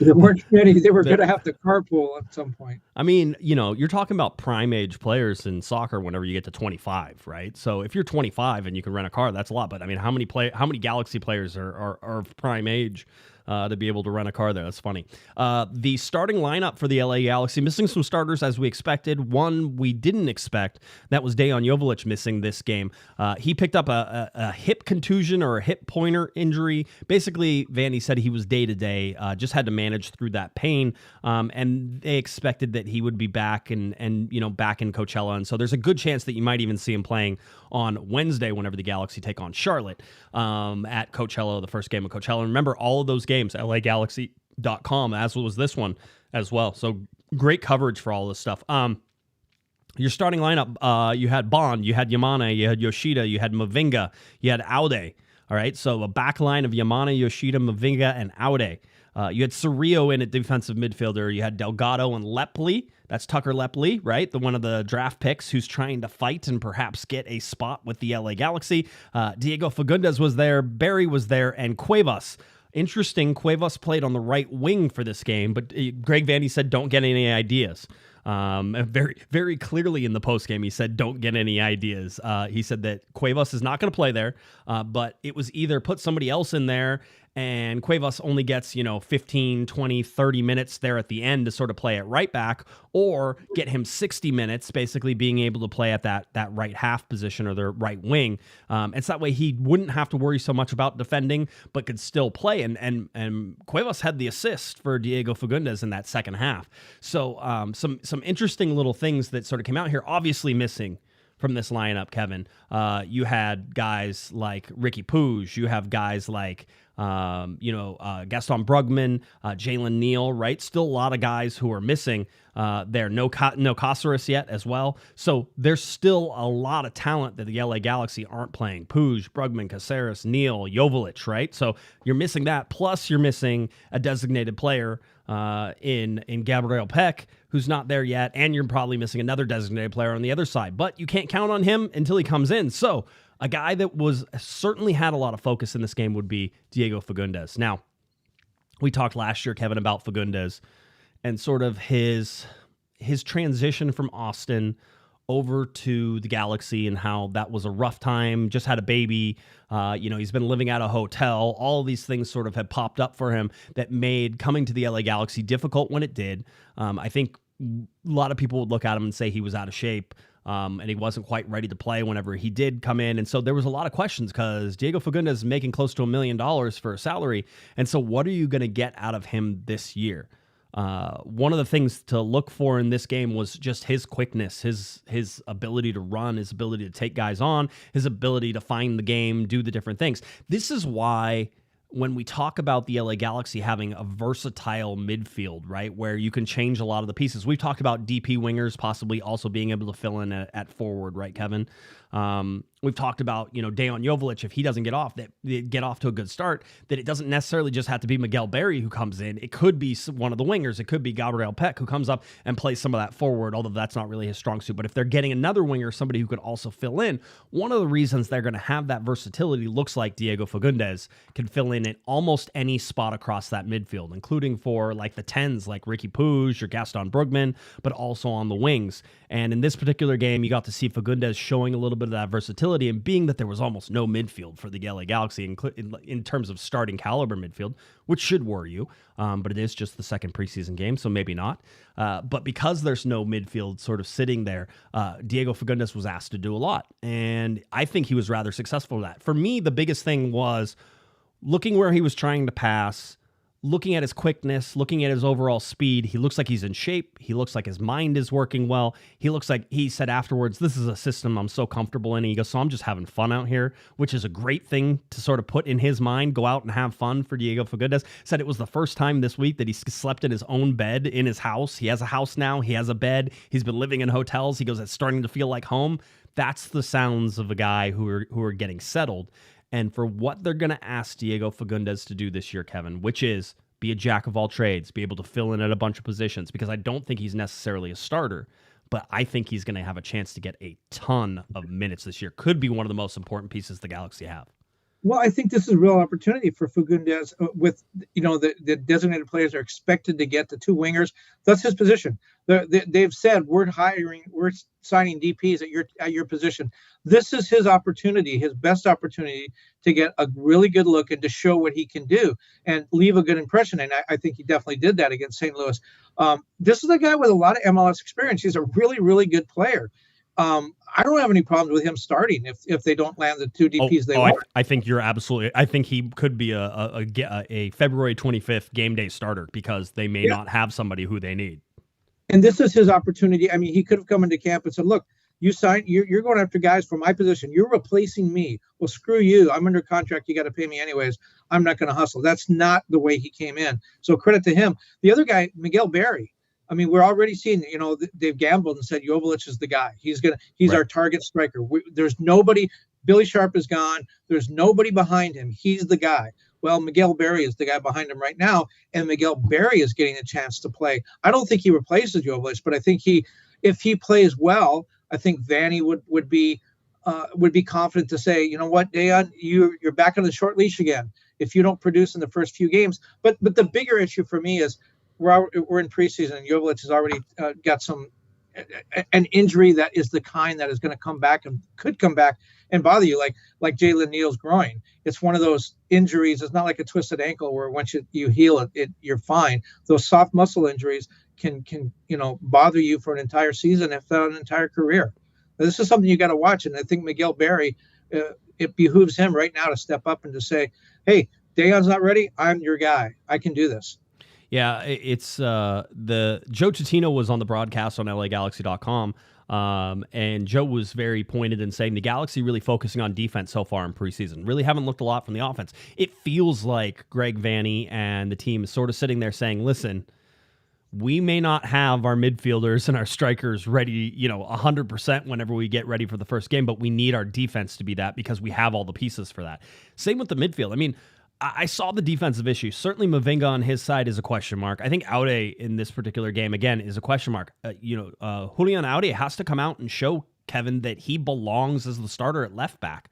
They weren't ready. They were going to have to carpool at some point. I mean, you're talking about prime age players in soccer whenever you get to 25, right? So if you're 25 and you can rent a car, that's a lot. But I mean, how many Galaxy players are of prime age to be able to rent a car there? That's funny. The starting lineup for the LA Galaxy, missing some starters as we expected. One we didn't expect, that was Dejan Joveljic missing this game. He picked up a hip contusion or a hip pointer injury. Basically, Vandy said he was day-to-day, just had to manage through that pain, and they expected that he would be back and back in Coachella. And so there's a good chance that you might even see him playing on Wednesday whenever the Galaxy take on Charlotte at Coachella, the first game of Coachella. And remember, all of those games, LAGalaxy.com, as was this one as well. So great coverage for all this stuff. Your starting lineup, you had Bond, you had Yamane, you had Yoshida, you had Mavinga, you had Aude. All right, so a back line of Yamane, Yoshida, Mavinga, and Aude. You had Cerrillo in at defensive midfielder. You had Delgado and Lepley. That's Tucker Lepley, right? One of the draft picks who's trying to fight and perhaps get a spot with the LA Galaxy. Diego Fagundez was there, Berry was there, and Cuevas. Interesting, Cuevas played on the right wing for this game, but Greg Vandy said don't get any ideas. Very, very clearly in the postgame, he said, don't get any ideas. He said that Cuevas is not going to play there, but it was either put somebody else in there and Cuevas only gets, 15, 20, 30 minutes there at the end to sort of play at right back, or get him 60 minutes, basically being able to play at that right half position or the right wing. It's that way he wouldn't have to worry so much about defending, but could still play. And Cuevas had the assist for Diego Fagundez in that second half. So some interesting little things that sort of came out here, obviously missing from this lineup, Kevin. You had guys like Ricky Puig. You have guys like Gaston Brugman, Jalen Neal, right? Still a lot of guys who are missing there. No Caceres yet as well. So there's still a lot of talent that the LA Galaxy aren't playing. Puig, Brugman, Caceres, Neal, Joveljic, right? So you're missing that. Plus you're missing a designated player in Gabriel Peck, who's not there yet, and you're probably missing another designated player on the other side. But you can't count on him until he comes in. So a guy that was certainly had a lot of focus in this game would be Diego Fagundez. Now, we talked last year, Kevin, about Fagundez and sort of his transition from Austin over to the Galaxy and how that was a rough time, just had a baby, he's been living at a hotel. All of these things sort of had popped up for him that made coming to the LA Galaxy difficult when it did. I think a lot of people would look at him and say he was out of shape. and he wasn't quite ready to play whenever he did come in. And so there was a lot of questions because Diego Fagundez is making close to $1 million for a salary. And so what are you going to get out of him this year? One of the things to look for in this game was just his quickness, his ability to run, his ability to take guys on, his ability to find the game, do the different things. This is why when we talk about the LA Galaxy having a versatile midfield, right, where you can change a lot of the pieces. We've talked about DP wingers possibly also being able to fill in at forward, right, Kevin? We've talked about, Dejan Joveljic, if he doesn't get off to a good start, that it doesn't necessarily just have to be Miguel Berry who comes in. It could be one of the wingers. It could be Gabriel Peck who comes up and plays some of that forward, although that's not really his strong suit. But if they're getting another winger, somebody who could also fill in, one of the reasons they're going to have that versatility looks like Diego Fagundez can fill in at almost any spot across that midfield, including for like the 10s like Ricky Puig or Gaston Brugman, but also on the wings. And in this particular game, you got to see Fagundez showing a little bit of that versatility, and being that there was almost no midfield for the LA Galaxy in terms of starting caliber midfield, which should worry you, but it is just the second preseason game, so maybe not. But because there's no midfield sort of sitting there, Diego Fagundez was asked to do a lot, and I think he was rather successful at that. For me, the biggest thing was looking where he was trying to pass, looking at his quickness, looking at his overall speed. He looks like he's in shape. He looks like his mind is working well. He looks like, he said afterwards, this is a system I'm so comfortable in. He goes, so I'm just having fun out here, which is a great thing to sort of put in his mind, go out and have fun for Diego Fagundez. Said it was the first time this week that he slept in his own bed in his house. He has a house now. He has a bed. He's been living in hotels. He goes, it's starting to feel like home. That's the sounds of a guy who are getting settled. And for what they're going to ask Diego Fagundez to do this year, Kevin, which is be a jack of all trades, be able to fill in at a bunch of positions, because I don't think he's necessarily a starter, but I think he's going to have a chance to get a ton of minutes this year. Could be one of the most important pieces the Galaxy have. Well, I think this is a real opportunity for Fagundez with, the designated players are expected to get the two wingers. That's his position. They've said we're signing DPs at your position. This is his opportunity, his best opportunity to get a really good look and to show what he can do and leave a good impression. And I think he definitely did that against St. Louis. This is a guy with a lot of MLS experience. He's a really, really good player. I don't have any problems with him starting if they don't land the two DPs they want. I think you're absolutely. I think he could be a February 25th game day starter because they may not have somebody who they need. And this is his opportunity. I mean, he could have come into camp and said, "Look, you're going after guys for my position. You're replacing me. Well, screw you. I'm under contract. You got to pay me anyways. I'm not going to hustle." That's not the way he came in. So credit to him. The other guy, Miguel Berry. I mean, we're already seeing, they've gambled and said Joveljic is the guy. He's right. Our target striker. There's nobody. Billy Sharp is gone. There's nobody behind him. He's the guy. Well, Miguel Berry is the guy behind him right now, and Miguel Berry is getting a chance to play. I don't think he replaces Joveljic, but I think if he plays well, I think Vanny would be confident to say, you know what, Dejan, you're back on the short leash again if you don't produce in the first few games. But the bigger issue for me is we're in preseason, and Joveljic has already got an injury that is the kind that is going to come back and could come back and bother you, like Jalen Neal's groin. It's one of those injuries. It's not like a twisted ankle where once you heal it, you're fine. Those soft muscle injuries can bother you for an entire season, if not an entire career. Now, this is something you got to watch, and I think Miguel Berry, it behooves him right now to step up and to say, "Hey, Dejan's not ready. I'm your guy. I can do this." Yeah, it's the Joe Tutino was on the broadcast on LAGalaxy.com, and Joe was very pointed in saying the Galaxy really focusing on defense so far in preseason. Really haven't looked a lot from the offense. It feels like Greg Vanny and the team is sort of sitting there saying, listen, we may not have our midfielders and our strikers ready, 100% whenever we get ready for the first game, but we need our defense to be that because we have all the pieces for that. Same with the midfield. I mean, I saw the defensive issues. Certainly Mavinga on his side is a question mark. I think Aude in this particular game, again, is a question mark. Julian Aude has to come out and show, Kevin, that he belongs as the starter at left back.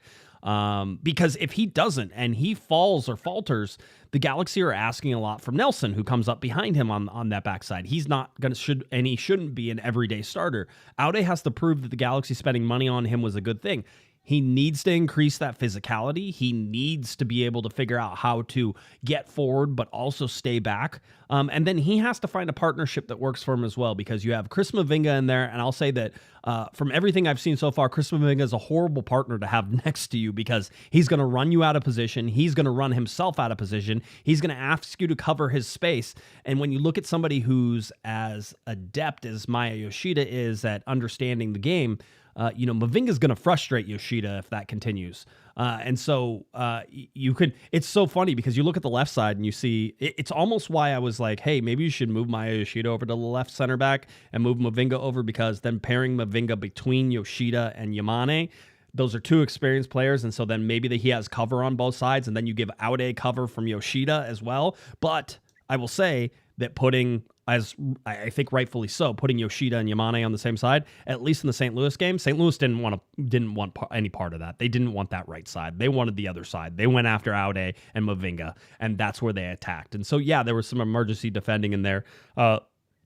Because if he doesn't and he falls or falters, the Galaxy are asking a lot from Nelson, who comes up behind him on that backside. He's not going to he shouldn't be an everyday starter. Aude has to prove that the Galaxy spending money on him was a good thing. He needs to increase that physicality. He needs to be able to figure out how to get forward, but also stay back. And then he has to find a partnership that works for him as well, because you have Chris Mavinga in there. And I'll say that from everything I've seen so far, Chris Mavinga is a horrible partner to have next to you, because he's going to run you out of position. He's going to run himself out of position. He's going to ask you to cover his space. And when you look at somebody who's as adept as Maya Yoshida is at understanding the game, Mavinga's going to frustrate Yoshida if that continues. And so you could, it's so funny because you look at the left side and you see, it's almost why I was like, hey, maybe you should move Maya Yoshida over to the left center back and move Mavinga over, because then pairing Mavinga between Yoshida and Yamane, those are two experienced players. And so then maybe he has cover on both sides, and then you give out a cover from Yoshida as well. But I will say that putting, as I think rightfully so, putting Yoshida and Yamane on the same side, at least in the St. Louis game, St. Louis didn't want any part of that. They didn't want that right side. They wanted the other side. They went after Aude and Mavinga, and that's where they attacked. And so, yeah, there was some emergency defending in there.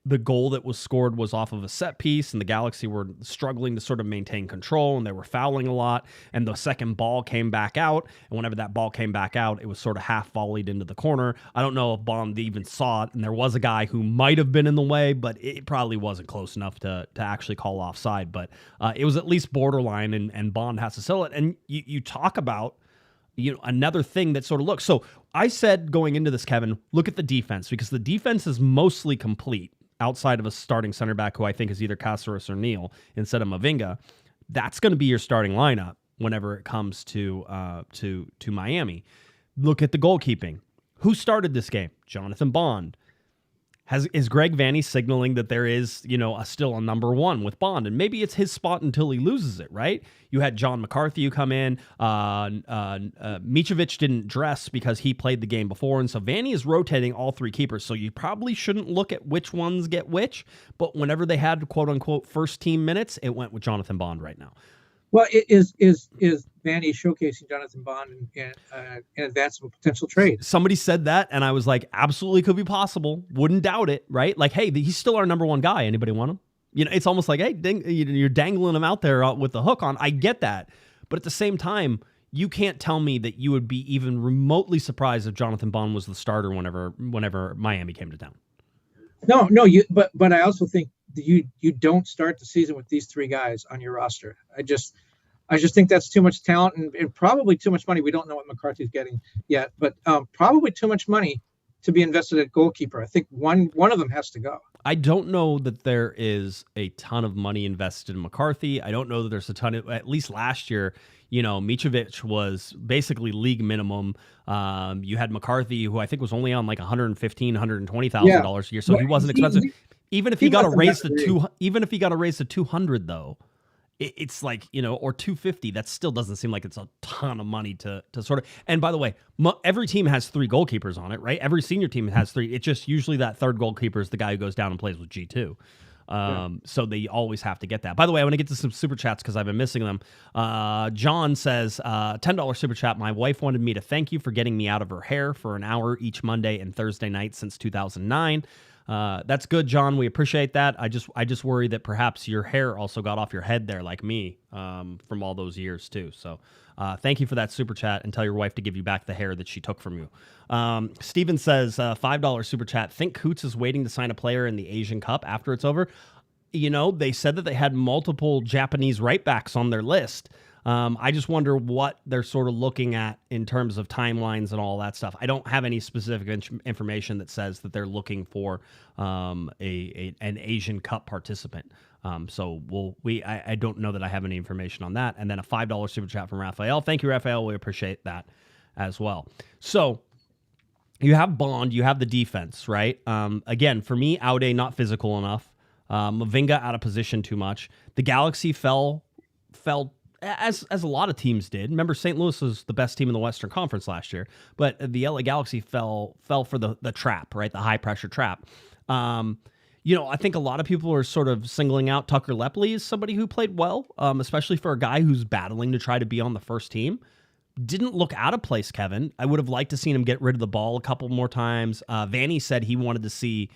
The goal that was scored was off of a set piece, and the Galaxy were struggling to sort of maintain control, and they were fouling a lot, and the second ball came back out, and whenever that ball came back out, it was sort of half volleyed into the corner. I don't know if Bond even saw it, and there was a guy who might have been in the way, but it probably wasn't close enough to actually call offside, but it was at least borderline, and Bond has to sell it. And you talk about another thing that sort of looks. So I said going into this, Kevin, look at the defense, because the defense is mostly complete outside of a starting center back who I think is either Caceres or Neal instead of Mavinga. That's going to be your starting lineup whenever it comes to Miami. Look at the goalkeeping. Who started this game? Jonathan Bond. Is Greg Vanney signaling that there is, still a number one with Bond? And maybe it's his spot until he loses it, right? You had John McCarthy who come in. Mitrovic didn't dress because he played the game before. And so Vanney is rotating all three keepers. So you probably shouldn't look at which ones get which. But whenever they had quote unquote first team minutes, it went with Jonathan Bond right now. Well, is Vanney showcasing Jonathan Bond in advance of a potential trade? Somebody said that, and I was like, absolutely could be possible. Wouldn't doubt it, right? Like, hey, he's still our number one guy. Anybody want him? It's almost like, hey, you're dangling him out there with the hook on. I get that. But at the same time, you can't tell me that you would be even remotely surprised if Jonathan Bond was the starter whenever Miami came to town. No, but I also think you don't start the season with these three guys on your roster. I just think that's too much talent and probably too much money. We don't know what McCarthy's getting yet, but probably too much money to be invested at goalkeeper. I think one of them has to go. I don't know that there is a ton of money invested in McCarthy. I don't know that there's a ton of, at least last year, Mitrovic was basically league minimum. You had McCarthy, who I think was only on like $115,000, $120,000 a year, so he wasn't expensive. Even if he got a raise to 200, though, it's like, or 250, that still doesn't seem like it's a ton of money to sort of. And by the way, every team has three goalkeepers on it, right? Every senior team has three. It's just usually that third goalkeeper is the guy who goes down and plays with G2. So they always have to get that. By the way, I want to get to some super chats because I've been missing them. John says, $10 super chat. My wife wanted me to thank you for getting me out of her hair for an hour each Monday and Thursday night since 2009. That's good, John. We appreciate that. I just worry that perhaps your hair also got off your head there, like me, from all those years too. So, thank you for that super chat, and tell your wife to give you back the hair that she took from you. Steven says, $5 super chat. Think Coots is waiting to sign a player in the Asian Cup after it's over. They said that they had multiple Japanese right backs on their list. I just wonder what they're sort of looking at in terms of timelines and all that stuff. I don't have any specific information that says that they're looking for an Asian Cup participant. So I don't know that I have any information on that. And then a $5 super chat from Raphael. Thank you, Raphael. We appreciate that as well. So you have Bond, you have the defense, right? Again, for me, Aude not physical enough. Mavinga out of position too much. The Galaxy fell as a lot of teams did. Remember, St. Louis was the best team in the Western Conference last year, but the LA Galaxy fell for the trap, right? The high pressure trap. I think a lot of people are sort of singling out Tucker Lepley as somebody who played well, especially for a guy who's battling to try to be on the first team. Didn't look out of place, Kevin. I would have liked to seen him get rid of the ball a couple more times. Vanney said he wanted to see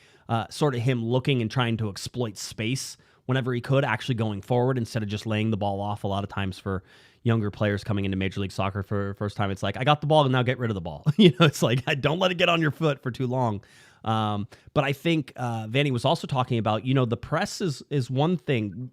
sort of him looking and trying to exploit space whenever he could, actually going forward instead of just laying the ball off. A lot of times for younger players coming into Major League Soccer for the first time, it's like, I got the ball and now get rid of the ball. It's like, don't let it get on your foot for too long. But I think Vanny was also talking about, the press is one thing.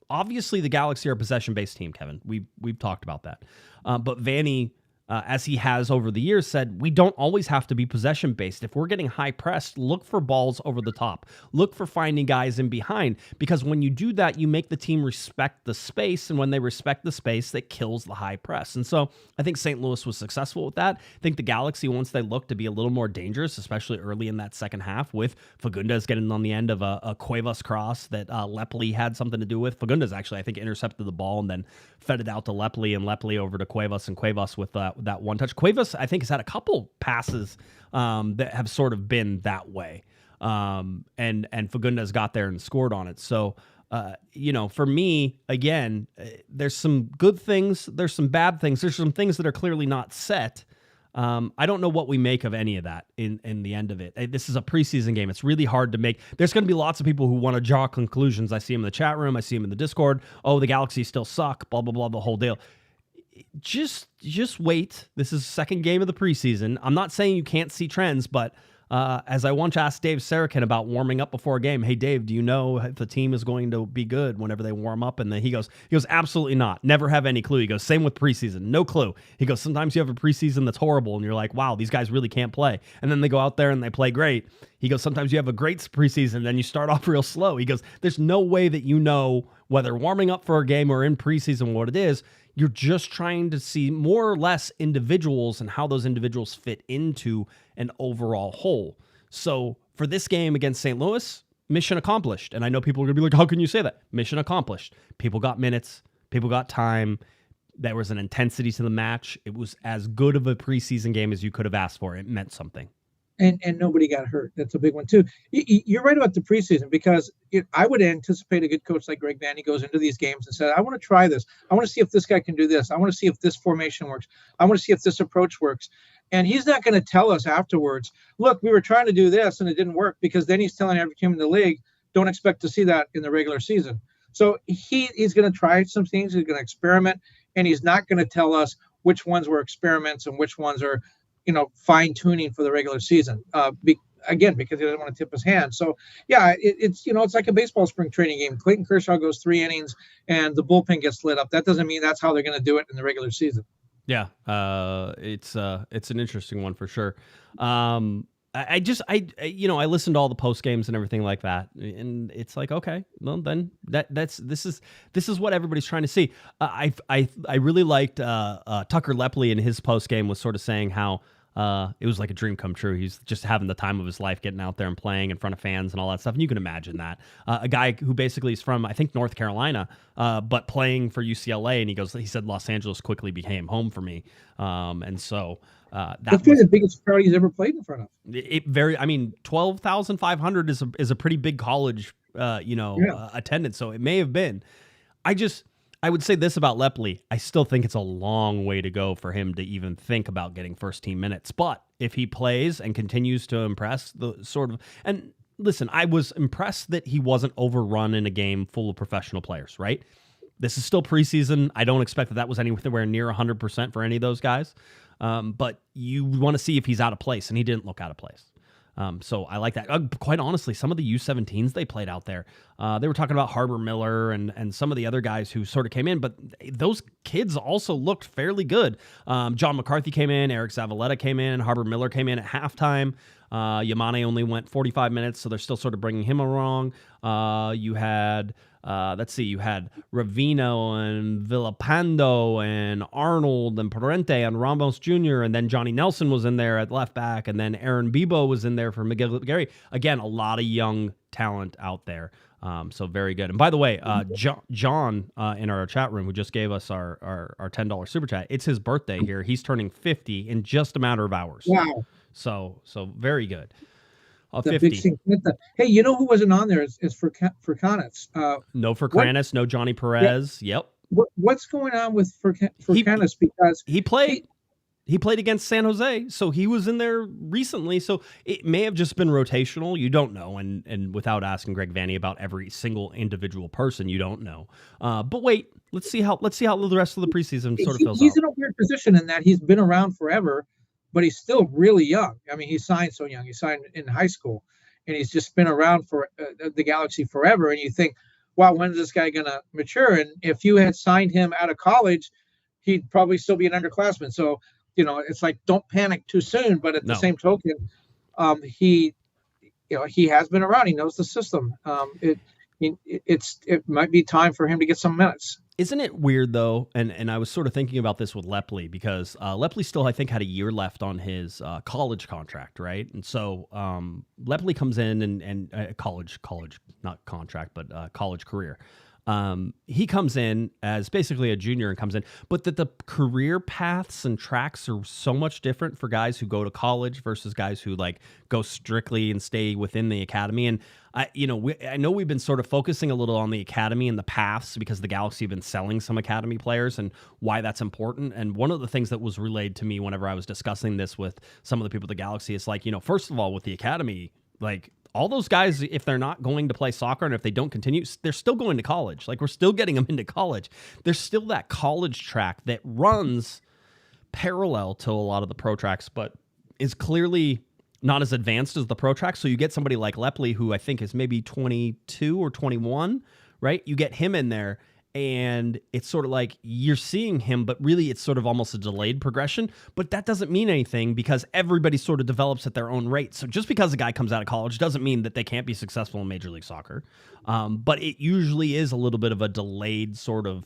Obviously, the Galaxy are a possession-based team, Kevin. We've talked about that. But Vanny, as he has over the years, said we don't always have to be possession-based. If we're getting high-pressed, look for balls over the top. Look for finding guys in behind, because when you do that, you make the team respect the space, and when they respect the space, that kills the high press. And so I think St. Louis was successful with that. I think the Galaxy, once they looked to be a little more dangerous, especially early in that second half, with Fagundez getting on the end of a Cuevas cross that Lepli had something to do with. Fagundez actually, I think, intercepted the ball and then fed it out to Lepli, and Lepli over to Cuevas, and Cuevas with that one touch. Cuevas, I think, has had a couple passes that have sort of been that way. And Fagundez got there and scored on it. So, for me, again, there's some good things. There's some bad things. There's some things that are clearly not set. I don't know what we make of any of that in the end of it. This is a preseason game. It's really hard to make. There's going to be lots of people who want to draw conclusions. I see them in the chat room. I see them in the Discord. Oh, the Galaxy still suck, blah, blah, blah, the whole deal. Just wait. This is the second game of the preseason. I'm not saying you can't see trends, but as I once asked Dave Sarakin about warming up before a game, hey, Dave, do you know if the team is going to be good whenever they warm up? And then he goes, absolutely not. Never have any clue. He goes, same with preseason. No clue. He goes, sometimes you have a preseason that's horrible and you're like, wow, these guys really can't play. And then they go out there and they play great. He goes, sometimes you have a great preseason and then you start off real slow. He goes, there's no way that you know whether warming up for a game or in preseason what it is. You're just trying to see more or less individuals and how those individuals fit into an overall whole. So for this game against St. Louis, mission accomplished. And I know people are going to be like, how can you say that? Mission accomplished. People got minutes. People got time. There was an intensity to the match. It was as good of a preseason game as you could have asked for. It meant something. And nobody got hurt. That's a big one too. You're right about the preseason, because I would anticipate a good coach like Greg Vanny goes into these games and said, I want to try this. I want to see if this guy can do this. I want to see if this formation works. I want to see if this approach works. And he's not going to tell us afterwards, look, we were trying to do this and it didn't work, because then he's telling every team in the league, don't expect to see that in the regular season. So he's going to try some things. He's going to experiment, and he's not going to tell us which ones were experiments and which ones are fine tuning for the regular season. Because he doesn't want to tip his hand. So yeah, it's like a baseball spring training game. Clayton Kershaw goes 3 innings and the bullpen gets lit up. That doesn't mean that's how they're going to do it in the regular season. Yeah, it's an interesting one for sure. I listened to all the post games and everything like that, and it's like, okay, well then this is what everybody's trying to see. I really liked Tucker Lepli in his post game was sort of saying how it was like a dream come true. He's just having the time of his life, getting out there and playing in front of fans and all that stuff. And you can imagine that. A guy who basically is from, I think, North Carolina, but playing for UCLA. And he said Los Angeles quickly became home for me. And so that's the biggest crowd he's ever played in front of. 12,500 is a pretty big college, attendance. So it may have been. I would say this about Lepli. I still think it's a long way to go for him to even think about getting first team minutes. But if he plays and continues to impress, and listen, I was impressed that he wasn't overrun in a game full of professional players, right? This is still preseason. I don't expect that was anywhere near 100% for any of those guys. But you want to see if he's out of place, and he didn't look out of place. So I like that. Quite honestly, some of the U17s they played out there, they were talking about Harbor Miller and some of the other guys who sort of came in, but those kids also looked fairly good. John McCarthy came in, Eric Zavaleta came in, Harbor Miller came in at halftime. Yamane only went 45 minutes, so they're still sort of bringing him along. You had Ravino and Villapando and Arnold and Parente and Ramos Jr. And then Johnny Nelson was in there at left back. And then Aaron Bebo was in there for Miguel Gary. Again, a lot of young talent out there. So very good. And by the way, John in our chat room, who just gave us our $10 super chat, it's his birthday here. He's turning 50 in just a matter of hours. Wow. So very good. 50. Hey, you know who wasn't on there is for Furkanets. No Furkanets, no Johnny Perez. Yeah. Yep. What's going on with Furkanets? Because he played. he played against San Jose, so he was in there recently. So it may have just been rotational. You don't know, and without asking Greg Vanney about every single individual person, you don't know. But wait, let's see how the rest of the preseason sort of fills out. He's in a weird position in that he's been around forever, but he's still really young. I mean, he signed so young. He signed in high school, and he's just been around for the Galaxy forever. And you think, wow, when is this guy going to mature? And if you had signed him out of college, he'd probably still be an underclassman. So, it's like, don't panic too soon. But at the same token, he has been around. He knows the system. It might be time for him to get some minutes. Isn't it weird, though? And I was sort of thinking about this with Lepley, because Lepley still, I think, had a year left on his college contract, right? And so Lepley comes in and college, not contract, but college career. He comes in as basically a junior and comes in, but that the career paths and tracks are so much different for guys who go to college versus guys who like go strictly and stay within the academy. And I know we've been sort of focusing a little on the academy and the paths because the Galaxy have been selling some academy players and why that's important. And one of the things that was relayed to me whenever I was discussing this with some of the people at the Galaxy is like, first of all, with the academy, like, all those guys, if they're not going to play soccer and if they don't continue, they're still going to college. Like, we're still getting them into college. There's still that college track that runs parallel to a lot of the pro tracks, but is clearly not as advanced as the pro track. So you get somebody like Lepley, who I think is maybe 22 or 21, right? You get him in there, and it's sort of like you're seeing him, but really it's sort of almost a delayed progression. But that doesn't mean anything because everybody sort of develops at their own rate. So just because a guy comes out of college doesn't mean that they can't be successful in Major League Soccer. But it usually is a little bit of a delayed sort of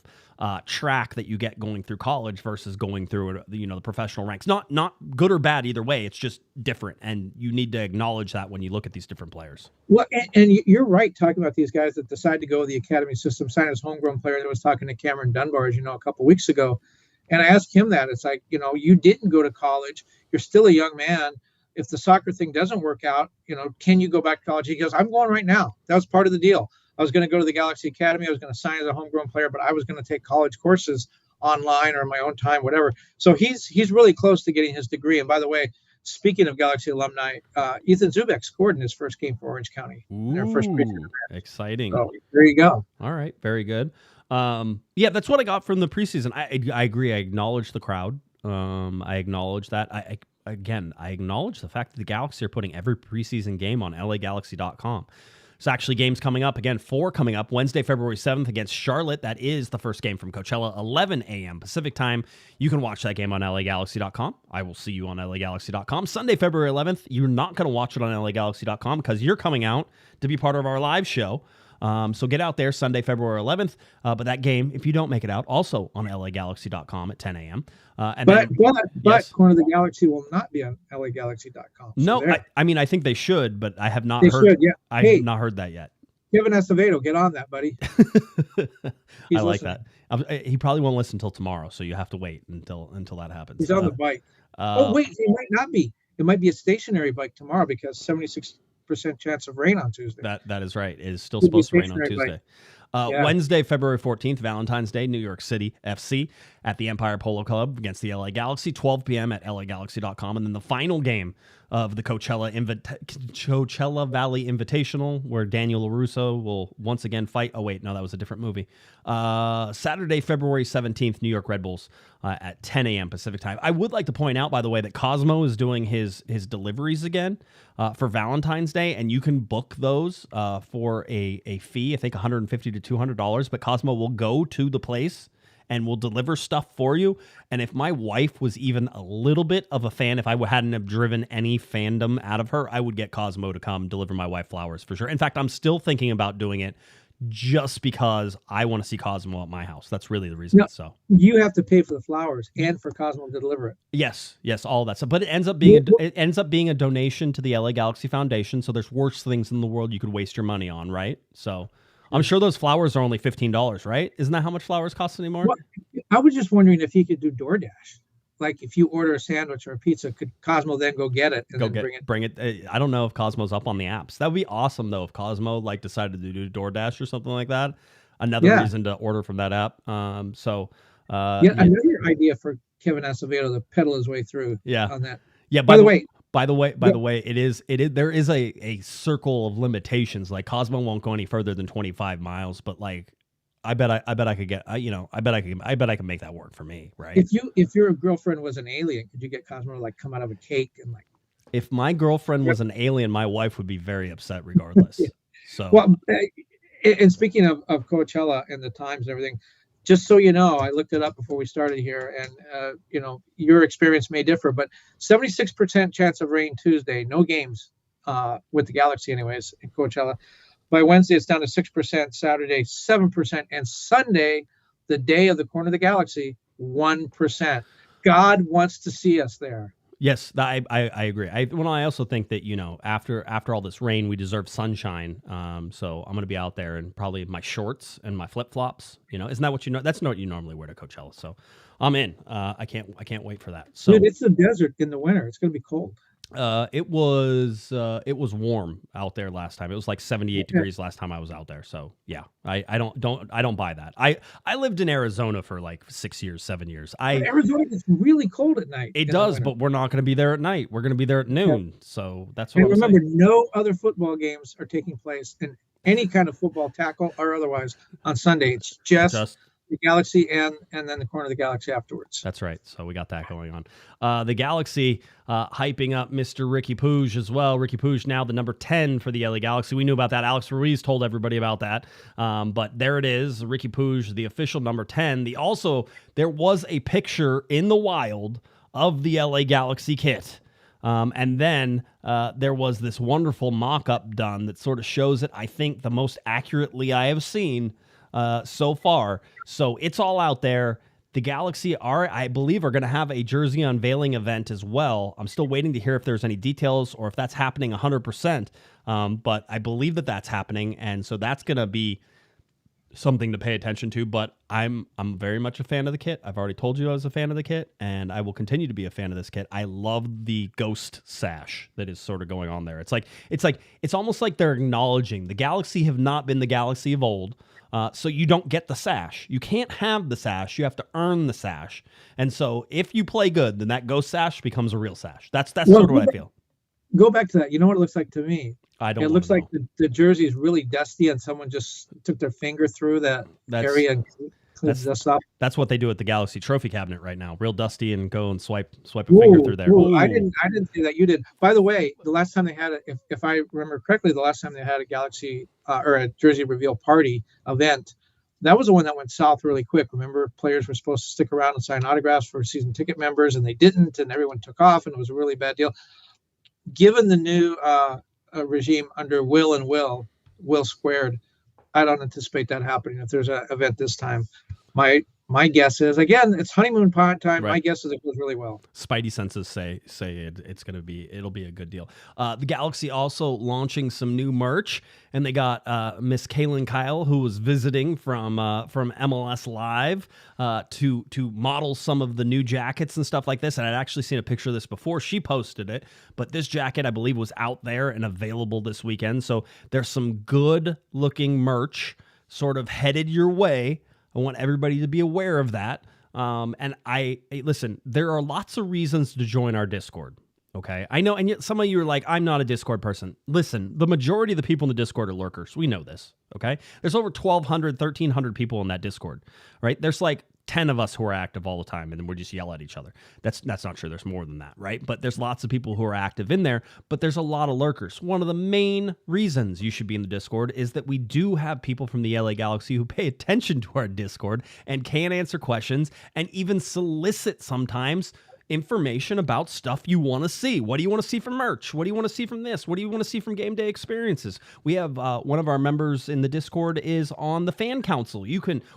track that you get going through college versus going through the professional ranks. Not good or bad either way. It's just different, and you need to acknowledge that when you look at these different players. Well, and you're right talking about these guys that decide to go the academy system. Sign as homegrown player. I was talking to Cameron Dunbar, as you know, a couple of weeks ago, and I asked him that. It's like, you didn't go to college. You're still a young man. If the soccer thing doesn't work out, can you go back to college? He goes, I'm going right now. That was part of the deal. I was going to go to the Galaxy Academy. I was going to sign as a homegrown player, but I was going to take college courses online or in my own time, whatever. So he's really close to getting his degree. And by the way, speaking of Galaxy alumni, Ethan Zubek scored in his first game for Orange County. In their first preseason. Exciting. So there you go. All right. Very good. Yeah, that's what I got from the preseason. I agree. I acknowledge the crowd. I acknowledge that. I acknowledge the fact that the Galaxy are putting every preseason game on LAGalaxy.com. There's actually games coming up. Again, 4 coming up. Wednesday, February 7th against Charlotte. That is the first game from Coachella, 11 a.m. Pacific time. You can watch that game on LAGalaxy.com. I will see you on LAGalaxy.com. Sunday, February 11th. You're not going to watch it on LAGalaxy.com because you're coming out to be part of our live show. So get out there Sunday, February 11th. But that game, if you don't make it out, also on LAGalaxy.com at 10 a.m. But yes. Corner of the Galaxy will not be on LAGalaxy.com. So no, I think they should, but I have not heard. Should, yeah. I have not heard that yet. Kevin Acevedo, get on that, buddy. I like that. He probably won't listen until tomorrow, so you have to wait until that happens. He's on the bike. Wait, it might not be. It might be a stationary bike tomorrow because 76% chance of rain on Tuesday. That is right. It is still supposed to rain on Tuesday. Wednesday, February 14th, Valentine's Day, New York City FC at the Empire Polo Club against the LA Galaxy, 12 p.m. at LAGalaxy.com. And then the final game of the Coachella Valley Invitational, where Daniel LaRusso will once again fight. Oh, wait, no, that was a different movie. Saturday, February 17th, New York Red Bulls at 10 a.m. Pacific time. I would like to point out, by the way, that Cosmo is doing his deliveries again for Valentine's Day, and you can book those for a fee, I think $150 to $200, but Cosmo will go to the place and will deliver stuff for you. And if my wife was even a little bit of a fan, if I hadn't have driven any fandom out of her, I would get Cosmo to come deliver my wife flowers for sure. In fact, I'm still thinking about doing it just because I want to see Cosmo at my house. That's really the reason. No, so you have to pay for the flowers and for Cosmo to deliver it. Yes, all that stuff. But it ends up being a donation to the LA Galaxy Foundation. So there's worse things in the world you could waste your money on, right? So I'm sure those flowers are only $15, right? Isn't that how much flowers cost anymore? Well, I was just wondering if he could do DoorDash. Like if you order a sandwich or a pizza, could Cosmo then go get it and bring it? I don't know if Cosmo's up on the apps. That would be awesome though if Cosmo decided to do DoorDash or something like that. Another reason to order from that app. Yeah, another idea for Kevin Acevedo to pedal his way through on that. Yeah. By the way, it is there is a circle of limitations. Like Cosmo won't go any further than 25 miles, but like I bet I could get I bet I can make that work for me, right? If your girlfriend was an alien, could you get Cosmo to like come out of a cake and like? If my girlfriend was an alien, my wife would be very upset regardless. So well, and speaking of Coachella and the times and everything, just so you know, I looked it up before we started here, and your experience may differ, but 76% chance of rain Tuesday, no games with the Galaxy anyways in Coachella. By Wednesday, it's down to 6%, Saturday, 7%, and Sunday, the day of the Corner of the Galaxy, 1%. God wants to see us there. Yes, I agree. I also think that after all this rain, we deserve sunshine. So I'm going to be out there in probably my shorts and my flip flops. Isn't that what that's not what you normally wear to Coachella? So I'm in. I can't wait for that. So dude, it's the desert in the winter. It's going to be cold. It was warm out there last time. It was like 78 degrees last time I was out there. So yeah, I don't buy that. I lived in Arizona for like 6 years, 7 years. Arizona gets really cold at night. It does, but we're not going to be there at night. We're going to be there at noon. Yeah. So that's what. And I'm remember, saying. no other football games are taking place in any kind of football, tackle or otherwise, on Sunday. It's just the Galaxy and then the Corner of the Galaxy afterwards. That's right. So we got that going on. The Galaxy hyping up Mr. Ricky Puig as well. Ricky Puig now the number 10 for the LA Galaxy. We knew about that. Alex Ruiz told everybody about that. But there it is. Ricky Puig, the official number 10. There was a picture in the wild of the LA Galaxy kit. And then there was this wonderful mock-up done that sort of shows it, I think, the most accurately I have seen so far. So it's all out there. The Galaxy I believe, are going to have a jersey unveiling event as well. I'm still waiting to hear if there's any details or if that's happening 100%. But I believe that that's happening. And so that's going to be something to pay attention to. But I'm very much a fan of the kit. I've already told you I was a fan of the kit, and I will continue to be a fan of this kit. I love the ghost sash that is sort of going on there. It's almost like they're acknowledging the Galaxy have not been the Galaxy of old. So you don't get the sash. You can't have the sash. You have to earn the sash. And so if you play good, then that ghost sash becomes a real sash. That's sort of what I feel. Go back to that. You know what it looks like to me? I don't. It looks like the jersey is really dusty, and someone just took their finger through that area and cleaned this up. That's what they do at the Galaxy Trophy cabinet right now. Real dusty, and go and swipe a finger through there. Ooh. I didn't see that. You did. By the way, the last time they had it, if I remember correctly, the last time they had a Galaxy or a jersey reveal party event, that was the one that went south really quick. Remember, players were supposed to stick around and sign autographs for season ticket members, and they didn't, and everyone took off, and it was a really bad deal. Given the new regime under Will squared, I don't anticipate that happening if there's an event this time. My guess is, again, it's honeymoon time. Right. My guess is it goes really well. Spidey senses say it'll be a good deal. The Galaxy also launching some new merch, and they got Miss Kaylin Kyle, who was visiting from MLS Live to model some of the new jackets and stuff like this. And I'd actually seen a picture of this before she posted it, but this jacket, I believe, was out there and available this weekend. So there's some good looking merch sort of headed your way. I want everybody to be aware of that. And listen, there are lots of reasons to join our Discord. Okay. I know. And yet some of you are like, I'm not a Discord person. Listen, the majority of the people in the Discord are lurkers. We know this. Okay. There's over 1,200, 1,300 people in that Discord, right? There's like 10 of us who are active all the time, and then we just yell at each other. That's not true. There's more than that, right? But there's lots of people who are active in there, but there's a lot of lurkers. One of the main reasons you should be in the Discord is that we do have people from the LA Galaxy who pay attention to our Discord and can answer questions and even solicit sometimes information about stuff you want to see. What do you want to see from merch? What do you want to see from this? What do you want to see from game day experiences? We have one of our members in the Discord is on the fan council.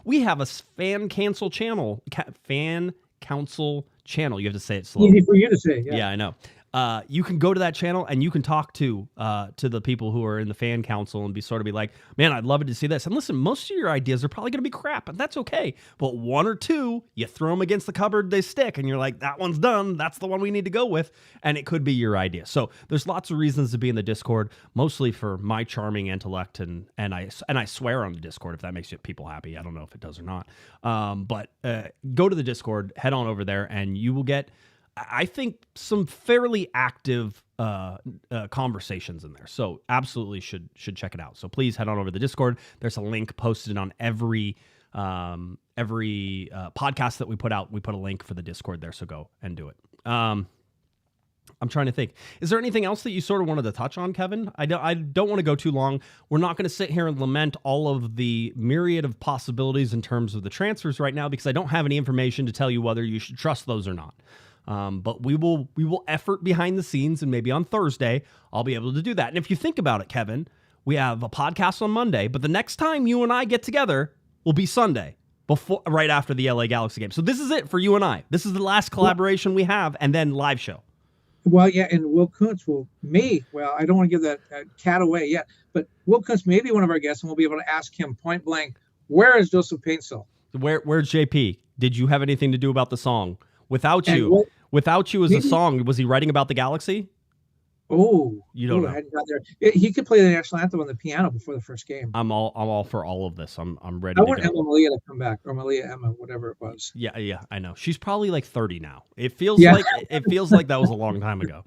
We have a fan council channel. Fan council channel. You have to say it slowly. Easy for you to say. Yeah, I know. you can go to that channel and you can talk to the people who are in the fan council and be like, man, I'd love to see this. And listen, most of your ideas are probably going to be crap, and that's okay. But one or two, you throw them against the cupboard, they stick, and you're like, that one's done. That's the one we need to go with, and it could be your idea. So there's lots of reasons to be in the Discord, mostly for my charming intellect, and I swear on the Discord if that makes people happy. I don't know if it does or not. But go to the Discord, head on over there, and you will get, I think, some fairly active conversations in there. So absolutely should check it out. So please head on over to the Discord. There's a link posted on every podcast that we put out. We put a link for the Discord there, so go and do it. I'm trying to think. Is there anything else that you sort of wanted to touch on, Kevin? I don't want to go too long. We're not going to sit here and lament all of the myriad of possibilities in terms of the transfers right now, because I don't have any information to tell you whether you should trust those or not. But we will effort behind the scenes, and maybe on Thursday I'll be able to do that. And if you think about it, Kevin, we have a podcast on Monday, but the next time you and I get together will be Sunday, right after the LA Galaxy game. So this is it for you and I. This is the last collaboration we have, and then live show. Well, yeah, and Will Kuntz I don't want to give that cat away yet, but Will Kuntz may be one of our guests, and we'll be able to ask him point blank, where is Joseph Paintsil? Where's JP? Did you have anything to do about the song? Without you as a song, was he writing about the Galaxy? Oh, you don't know. I hadn't got there. He could play the national anthem on the piano before the first game. I'm all for all of this. I'm ready. I want Emma Malia to come back, or Emma, whatever it was. Yeah, I know. She's probably like 30 now. It feels like that was a long time ago.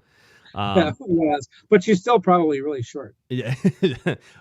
Yeah, it was, but she's still probably really short. Yeah,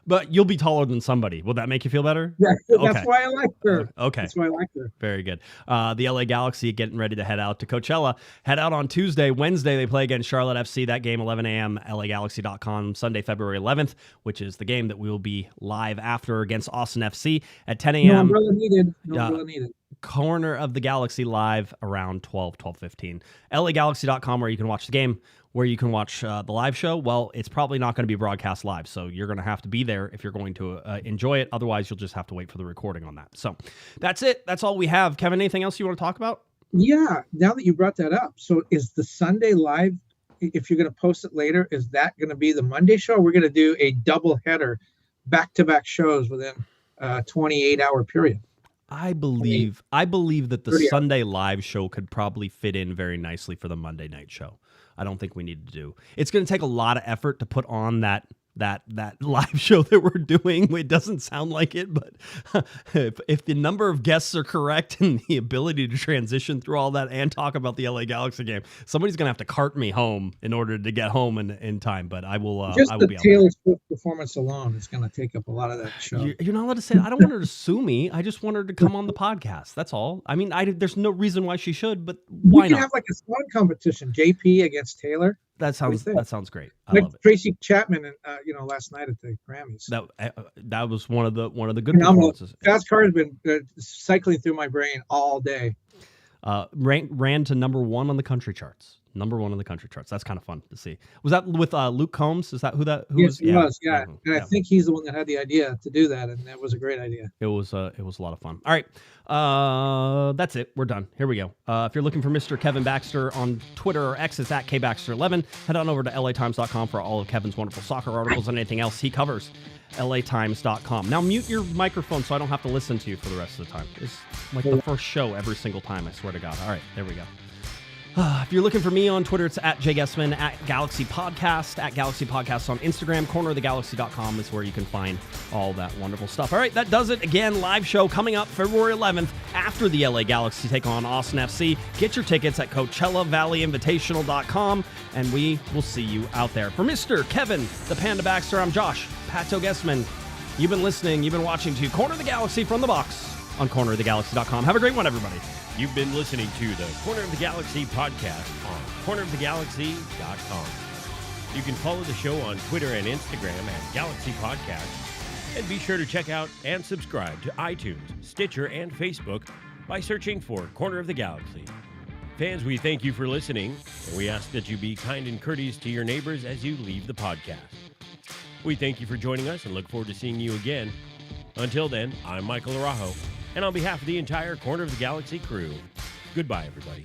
but you'll be taller than somebody. Will that make you feel better? Yeah, that's why I like her. Okay, that's why I like her. Very good. The LA Galaxy getting ready to head out to Coachella. Head out on Tuesday. Wednesday they play against Charlotte FC. That game 11 a.m. LAGalaxy.com. Sunday, February 11th, which is the game that we will be live after against Austin FC at 10 a.m. No umbrella needed. No umbrella needed. Corner of the Galaxy live around 12:15. LAGalaxy.com, where you can watch the game. Where you can watch the live show, well, it's probably not going to be broadcast live, so you're going to have to be there if you're going to enjoy it. Otherwise, you'll just have to wait for the recording on that. So that's it. That's all we have. Kevin, anything else you want to talk about? Yeah, now that you brought that up, so is the Sunday live, if you're going to post it later, is that going to be the Monday show? We're going to do a double header, back-to-back shows within a 28-hour period. I believe that the Sunday live show could probably fit in very nicely for the Monday night show. I don't think we need to do. It's going to take a lot of effort to put on that live show that we're doing. It doesn't sound like it, but if the number of guests are correct and the ability to transition through all that and talk about the LA Galaxy game, somebody's going to have to cart me home in order to get home in time. But I will. Just I will the Taylor Swift performance alone is going to take up a lot of that show. You're not allowed to say that. I don't want her to sue me. I just want her to come on the podcast. That's all. I mean, there's no reason why she should, but why not? We can have like a song competition, JP against Taylor. That sounds great. I like love it. Tracy Chapman, and last night at the Grammys. That was one of the good performances. Fast Car has been cycling through my brain all day. Ran to number one on the country charts. That's kind of fun to see. Was that with Luke Combs? Is that who that? Yes, he was. Yeah, and I think he's the one that had the idea to do that, and that was a great idea. It was a lot of fun. All right, that's it. We're done. Here we go. If you're looking for Mr. Kevin Baxter on Twitter or X, it's at KBaxter11. Head on over to LATimes.com for all of Kevin's wonderful soccer articles and anything else he covers. LATimes.com. Now mute your microphone so I don't have to listen to you for the rest of the time. It's like the first show every single time, I swear to God. All right, there we go. If you're looking for me on Twitter, it's at Guesman, at Galaxy Podcast, at Galaxy Podcast on Instagram. Cornerofthegalaxy.com is where you can find all that wonderful stuff. All right, that does it. Again, live show coming up February 11th after the LA Galaxy take on Austin FC. Get your tickets at CoachellaValleyInvitational.com, and we will see you out there. For Mr. Kevin, the Panda Baxter, I'm Josh, Pato Guesman. You've been listening, you've been watching to Corner of the Galaxy from the box on CorneroftheGalaxy.com. Have a great one, everybody. You've been listening to the Corner of the Galaxy podcast on cornerofthegalaxy.com. You can follow the show on Twitter and Instagram at Galaxy Podcast. And be sure to check out and subscribe to iTunes, Stitcher, and Facebook by searching for Corner of the Galaxy. Fans, we thank you for listening, and we ask that you be kind and courteous to your neighbors as you leave the podcast. We thank you for joining us and look forward to seeing you again. Until then, I'm Michael Araujo. And on behalf of the entire Corner of the Galaxy crew, goodbye, everybody.